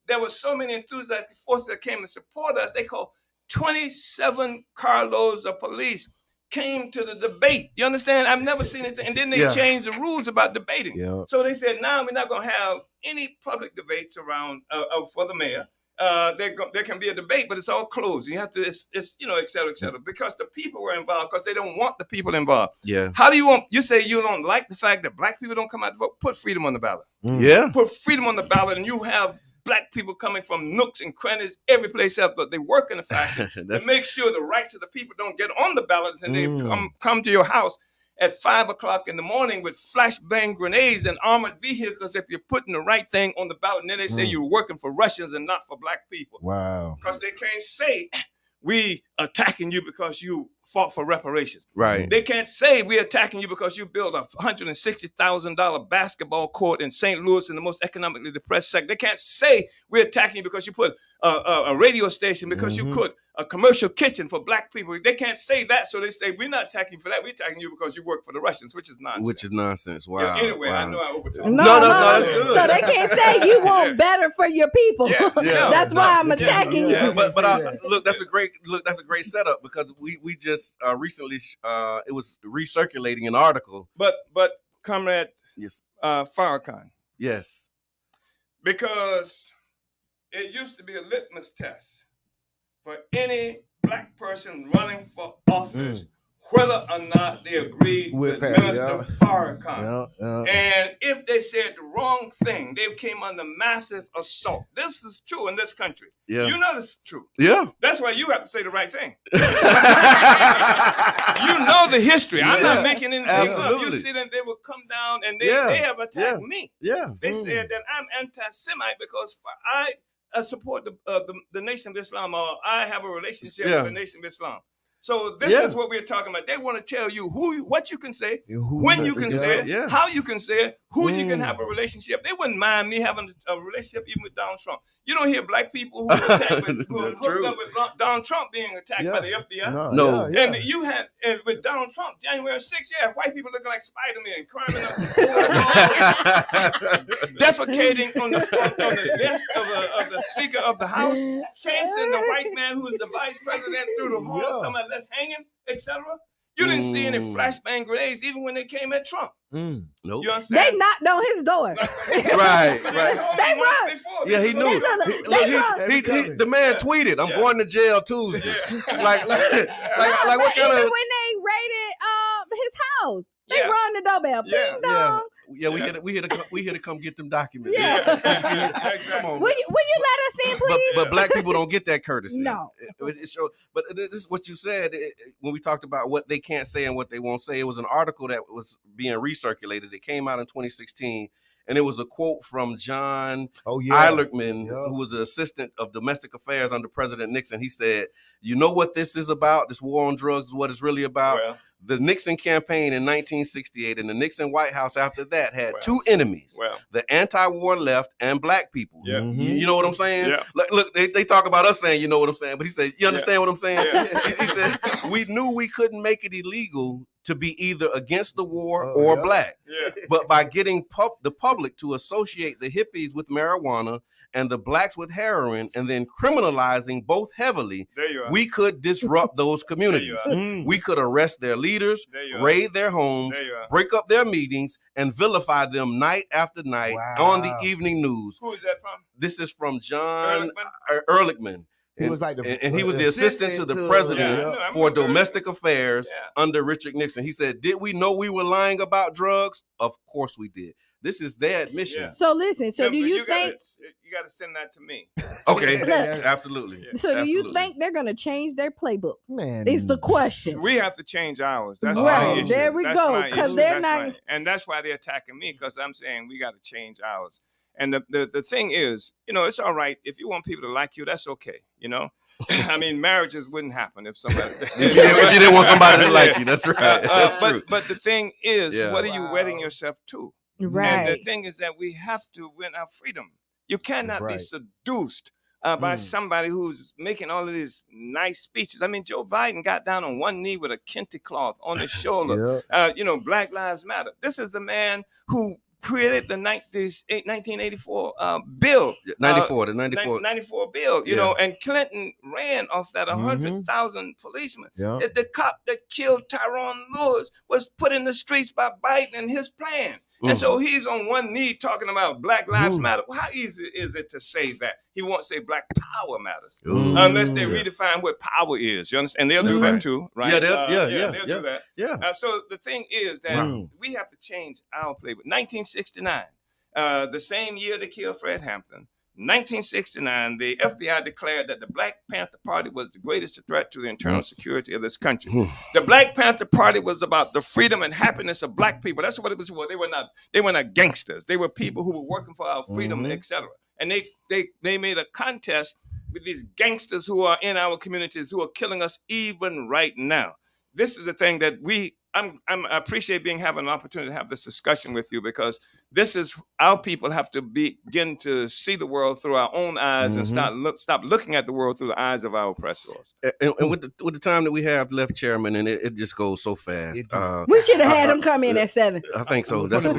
there were so many enthusiastic forces that came to support us. They called 27 carloads of police came to the debate. You understand? I've never seen anything. And then they changed the rules about debating. Yeah. So they said, now we're not going to have any public debates around for the mayor. There can be a debate, but it's all closed. You have to, it's et cetera, because the people were involved, because they don't want the people involved. Yeah. How do you say you don't like the fact that black people don't come out to vote? Put freedom on the ballot. Yeah. Put freedom on the ballot, and you have black people coming from nooks and crannies, every place else, but they work in a fashion to make sure the rights of the people don't get on the ballots, and they come to your house at 5 o'clock in the morning with flashbang grenades and armored vehicles if you're putting the right thing on the ballot. And then they say you're working for Russians and not for black people. Wow. Because they can't say we attacking you because you fought for reparations. Right. They can't say we're attacking you because you built a $160,000 basketball court in St. Louis in the most economically depressed sector. They can't say we're attacking you because you put a radio station, because you put a commercial kitchen for black people. They can't say that, so they say we're not attacking you for that. We're attacking you because you work for the Russians, which is nonsense. Wow. Yeah, anyway, wow. I know I overtalked. No, that's good. So they can't say you want better for your people. That's why I'm attacking you. But look, that's a great setup, because we just recently it was recirculating an article. But Comrade Farrakhan. Yes. Because it used to be a litmus test for any black person running for office, whether or not they agreed with Minister Farrakhan. And if they said the wrong thing, they came under massive assault. This is true in this country. Yeah. You know this is true. Yeah. That's why you have to say the right thing. You know the history. I'm not making anything up. You see that they will come down and they have attacked me. Yeah. They said that I'm anti-Semite because I support the Nation of Islam, or I have a relationship with the Nation of Islam. So this is what we're talking about. They want to tell you what you can say, when you can say it, how you can say it, who you can have a relationship. They wouldn't mind me having a relationship even with Donald Trump. You don't hear black people who are hooked up with Donald Trump being attacked by the FBI. No. And you had with Donald Trump, January 6th, you had white people looking like Spider-Man, climbing up, defecating on the desk of the Speaker of the House, chasing the white man who was the vice president through the halls, talking about let's hang him, etc. You didn't see any flashbang grenades even when they came at Trump. Nope. You understand? They knocked on his door. right. They run. Yeah, he knew. The man tweeted, "I'm going to jail Tuesday." like what kind of? When they raided his house, they run the doorbell. Bing dong. Yeah, we here to come get them documents. Yeah. Come on. Will you let us in, please? But black people don't get that courtesy. No. But this is what you said when we talked about what they can't say and what they won't say. It was an article that was being recirculated. It came out in 2016. And it was a quote from John Eilertman, who was the assistant of domestic affairs under President Nixon. He said, "You know what this is about? This war on drugs is what it's really about." Well, the Nixon campaign in 1968 and the Nixon White House after that had two enemies, the anti-war left and black people. Yeah. You know what I'm saying? Yeah. Look, they talk about us saying, you know what I'm saying? But he said, you understand what I'm saying? Yeah. He said, we knew we couldn't make it illegal to be either against the war or black. Yeah. But by getting the public to associate the hippies with marijuana and the blacks with heroin and then criminalizing both heavily, we could disrupt those communities. We could arrest their leaders, raid their homes, break up their meetings, and vilify them night after night on the evening news. Who is that from? This is from John Ehrlichman. He was like he was the assistant to the president for domestic affairs under Richard Nixon. He said, "Did we know we were lying about drugs? Of course we did." This is their admission. Yeah. So listen. So do you think you got to send that to me? Okay, absolutely. So do you think they're going to change their playbook? Man, is the question. We have to change ours. That's right. My issue. There we go. Because they're not, and that's why they're attacking me. Because I'm saying we got to change ours. And the thing is, it's all right if you want people to like you. That's okay. I mean, marriages wouldn't happen if somebody if you didn't want somebody to like you. That's right. That's true. But the thing is, what are you wedding yourself to? Right. And the thing is that we have to win our freedom. You cannot be seduced by somebody who's making all of these nice speeches. I mean, Joe Biden got down on one knee with a kente cloth on his shoulder. Black Lives Matter. This is the man who created the 1984 bill. 94 bill, and Clinton ran off that 100,000 policemen. Yeah. The cop that killed Tyrone Lewis was put in the streets by Biden and his plan. And so he's on one knee talking about Black Lives Matter. Well, how easy is it to say that? He won't say Black Power matters unless they redefine what power is. You understand? And they'll do that too, right? Yeah, they'll do that. Yeah. So the thing is that we have to change our playbook. 1969, the same year they killed Fred Hampton. 1969, the FBI declared that the Black Panther Party was the greatest threat to the internal security of this country. The Black Panther Party was about the freedom and happiness of black people. That's what it was for. They were not gangsters. They were people who were working for our freedom, etc. And they made a contest with these gangsters who are in our communities who are killing us even right now. This is the thing that I appreciate having an opportunity to have this discussion with you, because this is our people have to begin to see the world through our own eyes and stop looking at the world through the eyes of our oppressors. And with the time that we have left, Chairman, and it just goes so fast. We should have had them come in at 7. I think so. That's from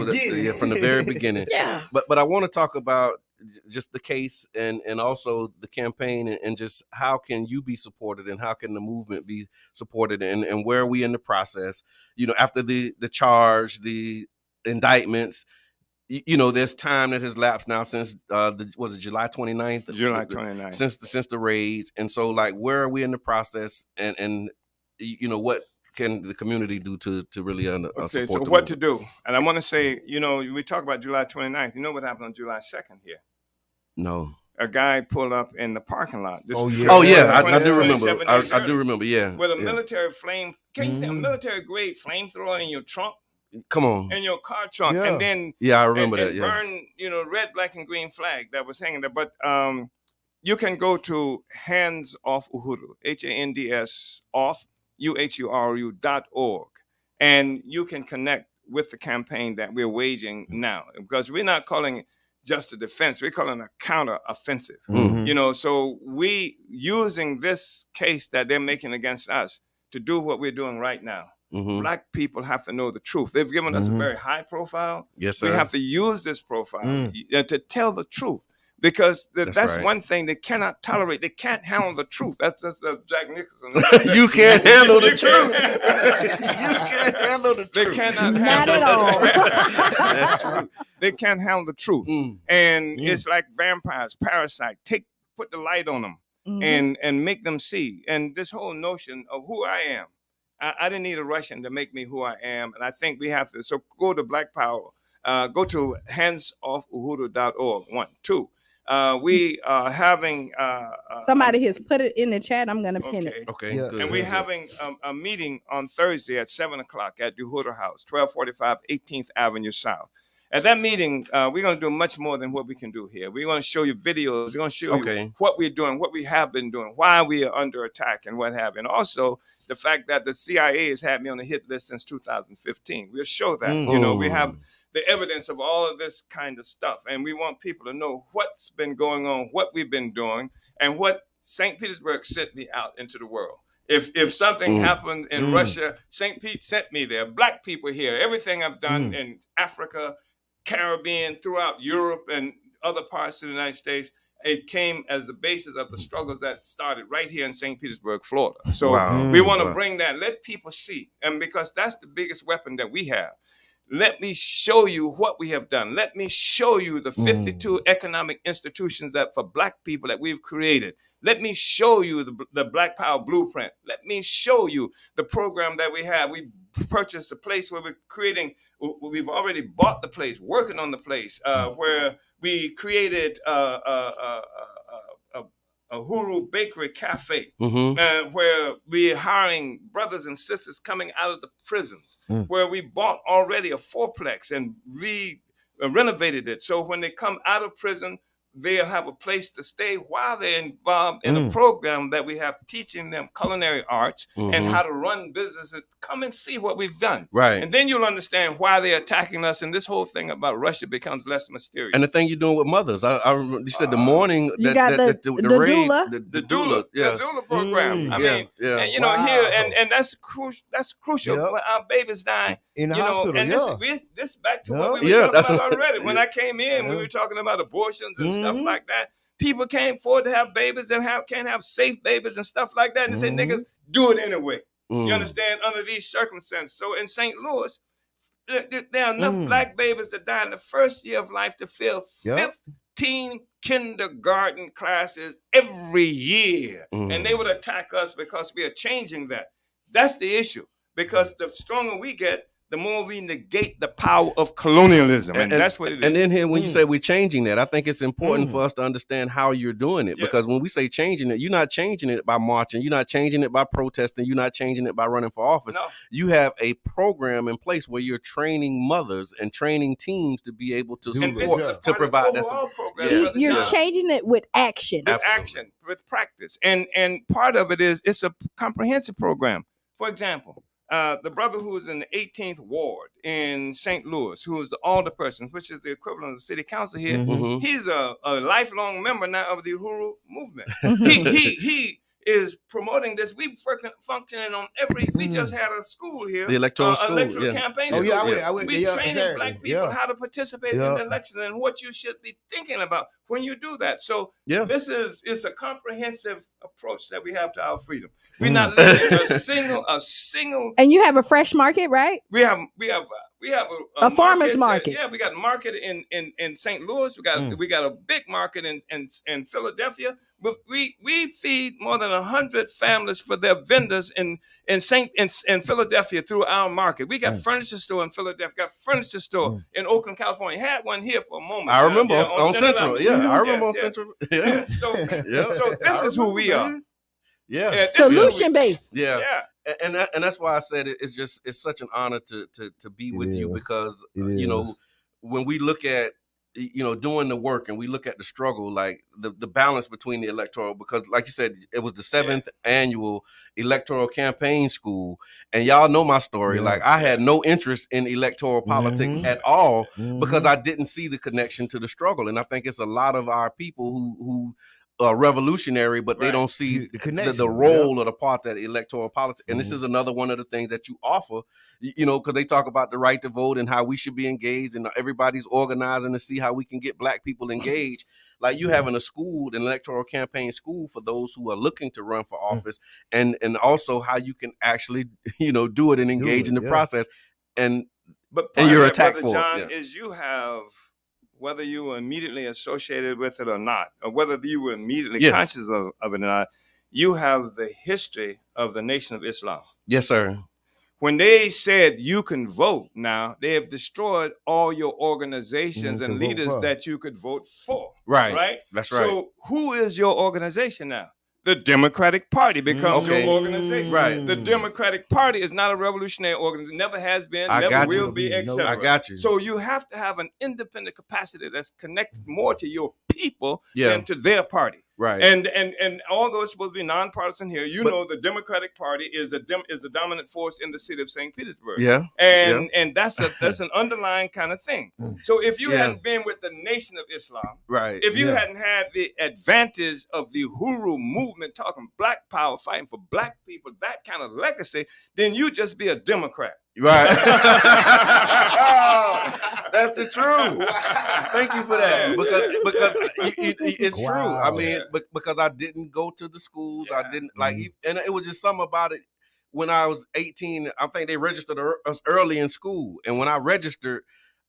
the very beginning. Yeah. But I want to talk about just the case and also the campaign and just how can you be supported and how can the movement be supported and where are we in the process? After the charge, the indictments, there's time that has lapsed now since was it July 29th? July 29th. Since the raids. And so where are we in the process and what can the community do to really support so the what movement? to do? And I want to say, we talk about July 29th. You know what happened on July 2nd here? No. A guy pulled up in the parking lot. I do remember. I do remember, yeah. With a military flame, can you say a military grade flamethrower in your trunk? Come on. In your car trunk. And then I remember that. Burn, red, black, and green flag that was hanging there. But you can go to Hands Off Uhuru, HANDS off. uhuru.org, and you can connect with the campaign that we're waging now, because we're not calling it just a defense, we're calling it a counter offensive. You know, so we using this case that they're making against us to do what we're doing right now. Black people have to know the truth. They've given us a very high profile. Yes, sir. We have to use this profile to tell the truth, because that's right. One thing they cannot tolerate. They can't handle the truth. That's Jack Nicholson. You can't handle the truth. You can't handle the truth. They cannot Not handle at all. That's true. They can't handle the truth. And it's like vampires, parasite. Put the light on them and make them see. And this whole notion of who I am, I didn't need a Russian to make me who I am. And I think we have to. So go to Black Power. Go to handsoffuhuru.org. 1, 2. We are having somebody has put it in the chat. I'm gonna pin it. Okay, yeah. And we're having a meeting on Thursday at 7 o'clock at Uhuru House, 1245 18th Avenue South. At that meeting, we're going to do much more than what we can do here. We're going to show you videos. We're going to show you what we're doing, what we have been doing, why we are under attack, and what have you. And also the fact that the CIA has had me on the hit list since 2015. We'll show that. You know, we have the evidence of all of this kind of stuff. And we want people to know what's been going on, what we've been doing, and what St. Petersburg sent me out into the world. If something happened in Russia, St. Pete sent me there. Black people here. Everything I've done in Africa, Caribbean, throughout Europe, and other parts of the United States, it came as the basis of the struggles that started right here in St. Petersburg, Florida. So we want to bring that, let people see. And because that's the biggest weapon that we have. Let me show you what we have done. Let me show you the 52 economic institutions that for Black people that we've created. Let me show you the Black Power Blueprint. Let me show you the program that we have. We purchased a place where we're creating, we've already bought the place, working on the place, where we created a Huru Bakery Cafe, where we're hiring brothers and sisters coming out of the prisons, where we bought already a fourplex and renovated it. So when they come out of prison, they'll have a place to stay while they're involved in a program that we have teaching them culinary arts and how to run businesses. Come and see what we've done. Right. And then you'll understand why they're attacking us. And this whole thing about Russia becomes less mysterious. And the thing you're doing with mothers, I remember you said the morning you that, got that, the doula. The doula program. I mean, and you know, here, and that's crucial. That's crucial. When our babies die in the you hospital. Know, and this back to what we were talking about already. When I came in, we were talking about abortions and stuff like that. People can't afford to have babies and can't have safe babies and stuff like that. And they say, niggas, do it anyway. You understand? Under these circumstances. So in St. Louis, there are enough Black babies that die in the first year of life to fill 15 kindergarten classes every year. And they would attack us because we are changing that. That's the issue. Because the stronger we get, the more we negate the power of colonialism. And that's what it is. And then here, when you say we're changing that, I think it's important for us to understand how you're doing it. Because when we say changing it, you're not changing it by marching. You're not changing it by protesting. You're not changing it by running for office. No. You have a program in place where you're training mothers and training teams to be able to support, to provide that. You're changing it with action. With action, with practice. And part of it is it's a comprehensive program. For example, the brother who is in the 18th Ward in St. Louis, who is the alderperson, which is the equivalent of the city council here, he's a lifelong member now of the Uhuru movement. He is promoting this. We functioning on we just had a school here. The electoral school. Campaign school. I went we training Black people how to participate in the elections and what you should be thinking about when you do that. So this is a comprehensive approach that we have to our freedom. We're not living a single. And you have a fresh market, right? We have a farmer's market. Yeah, we got a market in St. Louis. We got a big market in Philadelphia. But we feed more than 100 families for their vendors in Philadelphia through our market. We got furniture store in Philadelphia. Got furniture store in Oakland, California. Had one here for a moment. I remember on Central. I remember on Central. Yeah. So this is who we are. Yeah. Solution based. Yeah. And that's why I said it's such an honor to be with you because you know when we look at doing the work and we look at the struggle, like the balance between the electoral, because like you said, it was the 7th annual electoral campaign school. And y'all know my story. Like I had no interest in electoral politics at all because I didn't see the connection to the struggle. And I think it's a lot of our people who are revolutionary, but they don't see the role or the part that electoral politics. And this is another one of the things that you offer, because they talk about the right to vote and how we should be engaged, and everybody's organizing to see how we can get Black people engaged. Like you having a school, an electoral campaign school for those who are looking to run for office, and also how you can actually, do it and engage in the process. And you're attacked for John, it. is you have, whether you were immediately associated with it or not, or whether you were immediately conscious of it or not, you have the history of the Nation of Islam. Yes, sir. When they said you can vote now, they have destroyed all your organizations and leaders that you could vote for. Right. That's right. So who is your organization now? The Democratic Party becomes your organization. Right. The Democratic Party is not a revolutionary organization. Never has been, never will be, etc. I got you. So you have to have an independent capacity that's connected more to your people than to their party. Right. And although it's supposed to be nonpartisan here, know the Democratic Party is the dominant force in the city of St. Petersburg. Yeah. And that's an underlying kind of thing. So if you hadn't been with the Nation of Islam, if you hadn't had the advantage of the Huru movement talking Black power, fighting for Black people, that kind of legacy, then you just be a Democrat. Right. That's the truth. Thank you for that. Because it's true. I mean, because I didn't go to the schools. I didn't and it was just something about it. When I was 18, I think they registered us early in school. And when I registered,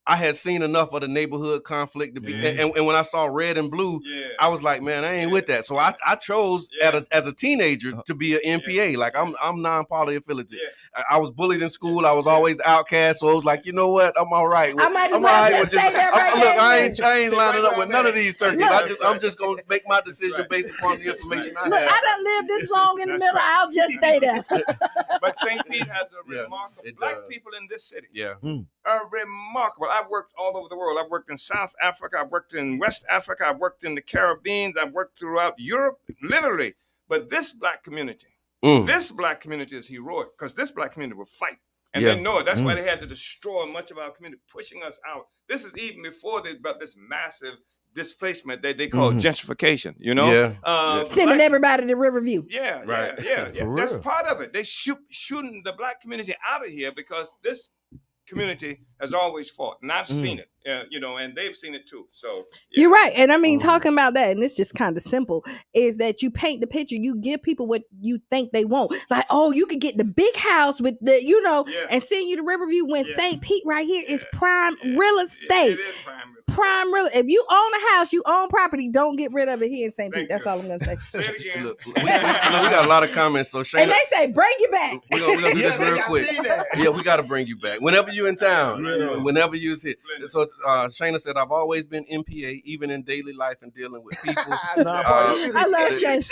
I had seen enough of the neighborhood conflict to be, and when I saw red and blue, I was like, man, I ain't with that. So I chose as a teenager to be an MPA. Like I'm non-party affiliated. I was bullied in school. I was always the outcast. So I was like, you know what? I'm all right. I might as well just stay there right look, there. I ain't lining up with none of these turkeys. I'm just gonna make my decision based upon the information I have. Look, I done lived this long in the middle. I'll just stay there. But St. Pete has a remarkable Black people in this city. Yeah. Are remarkable. I've worked all over the world. I've worked in South Africa. I've worked in West Africa. I've worked in the Caribbean. I've worked throughout Europe, literally. But this Black community, this Black community is heroic because this Black community will fight. And they know it. That's why they had to destroy much of our community, pushing us out. This is even before about this massive displacement that they call gentrification, Sending everybody to Riverview. Yeah. That's part of it. They shooting the Black community out of here because this community has always fought, and I've seen it, and they've seen it too. So you're right, and I mean, talking about that, and it's just kind of simple, is that you paint the picture, you give people what you think they want. Like, oh, you could get the big house with the, and send you to Riverview when St. Pete right here is prime real estate. It is prime real. If you own a house, you own property. Don't get rid of it here in St. Pete. That's all I'm gonna say. Say it again. Look, we got a lot of comments. So Shayna, and they say, bring you back. We're gonna do this real quick. Yeah, we got to bring you back whenever you're in town. Whenever you're here. So Shayna said, I've always been MPA, even in daily life and dealing with people. I love Shayna.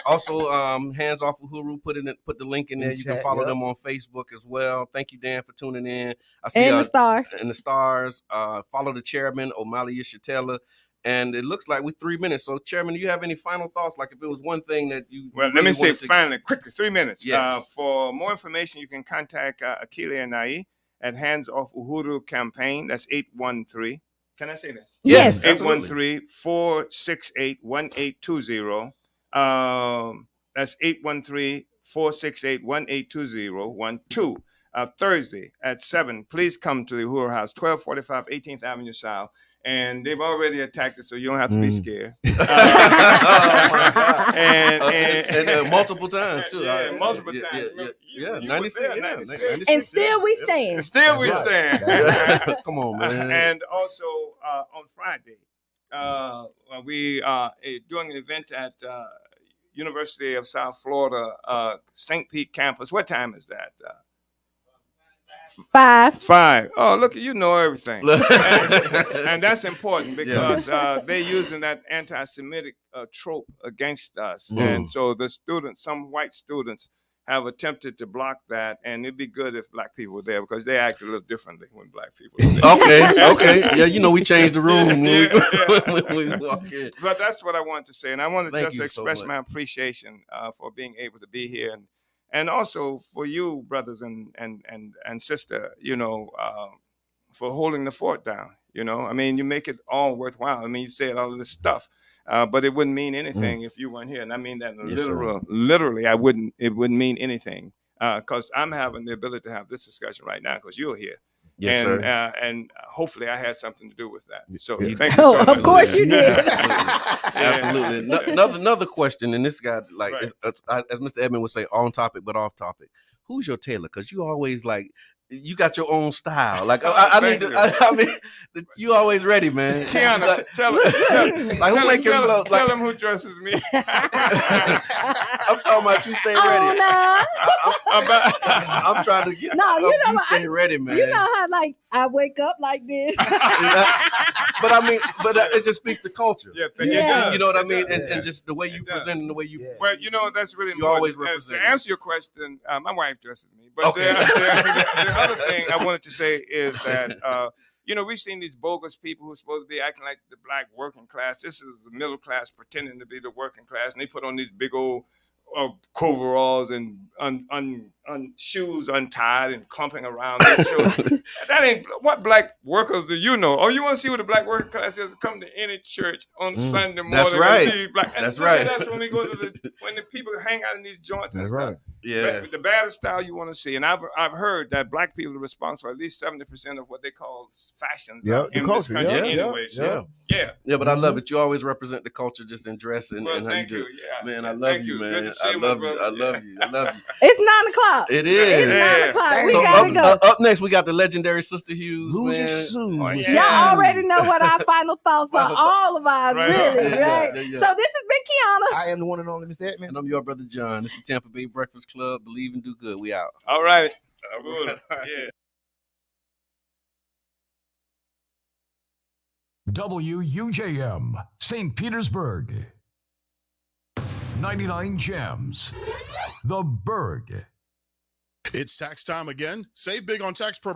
Also, Hands Off Uhuru put the link in there. You can follow them on Facebook as well. Thank you, Dan, for tuning in. I see the stars. And the stars. Follow the chairman, Omali Yesaitela. And it looks like we're 3 minutes. So, Chairman, do you have any final thoughts? Like if it was one thing that you let me say finally, quickly, 3 minutes. Yes. For more information, you can contact Akili and Nai at Hands Off Uhuru Campaign. That's 813. Can I say that? Yes. 813-468-1820. That's 813-468-1820. Thursday at 7. Please come to the Uhuru House, 1245 18th Avenue South. And they've already attacked it, so you don't have to be scared. Oh my God! And multiple times too. Multiple times. Yeah, 96. 96. And still we stand. And still we stand. Come on, man. And also on Friday, we are doing an event at University of South Florida, St. Pete campus. What time is that? 5. Oh, look, you know everything. and that's important because they're using that anti-Semitic trope against us. And so the students, some white students, have attempted to block that, and it'd be good if black people were there because they act a little differently when black people are there. Okay. Yeah, you know, we changed the room when we walk in. But that's what I wanted to say, and I want to just express so my appreciation for being able to be here, and also for you, brothers and sister, you know, for holding the fort down. You know, I mean, you make it all worthwhile. I mean, you said all of this stuff. But it wouldn't mean anything if you weren't here, and I mean that literally. It wouldn't mean anything because I'm having the ability to have this discussion right now because you're here. Yes, and, sir. And hopefully I had something to do with that. So thank you so much. Of course you did. Absolutely. Another question, and this guy, like, as Mr. Edmond would say, on topic but off topic. Who's your tailor? Because you always like. You got your own style. Like I mean, you always ready, man. Kiana, like, tell him who dresses me. I'm talking about you stay ready. No. I'm trying to get. No, you know, stay ready, man. You know how like I wake up like this. But I mean, it just speaks to culture. Yeah, you know what I mean, and just the way you present and the way you. Well, you know that's really you important. Always represent. To answer your question, my wife dresses me, but the other thing I wanted to say is that you know, we've seen these bogus people who are supposed to be acting like the black working class. This is the middle class pretending to be the working class, and they put on these big old coveralls and shoes untied and clumping around their shoulders. That ain't what black workers do you know? Oh, you want to see what the black working class is? Come to any church on Sunday morning. That's right. And see black. That's right. That's when we go to when the people hang out in these joints and stuff. Right. Yes. The baddest style you want to see, and I've heard that black people are responsible for at least 70% of what they call fashions in this country. Yeah, but I love it. You always represent the culture just in dress and how you do. Yeah. Man, I love you, man. I love you. It's 9 o'clock. It is. It's 9 o'clock. We So gotta go. up next, we got the legendary Sister Hughes. Lose your shoes. Y'all already know what our final thoughts are. All of ours, really, right? Yeah. So this has been Kiana. I am the one and only Mr. Edmond. And I'm your brother John. This is Tampa Bay Breakfast Club. Believe and do good. We out. All right. Yeah. WUJM, St. Petersburg. 99 Gems. The Berg. It's tax time again. Save big on tax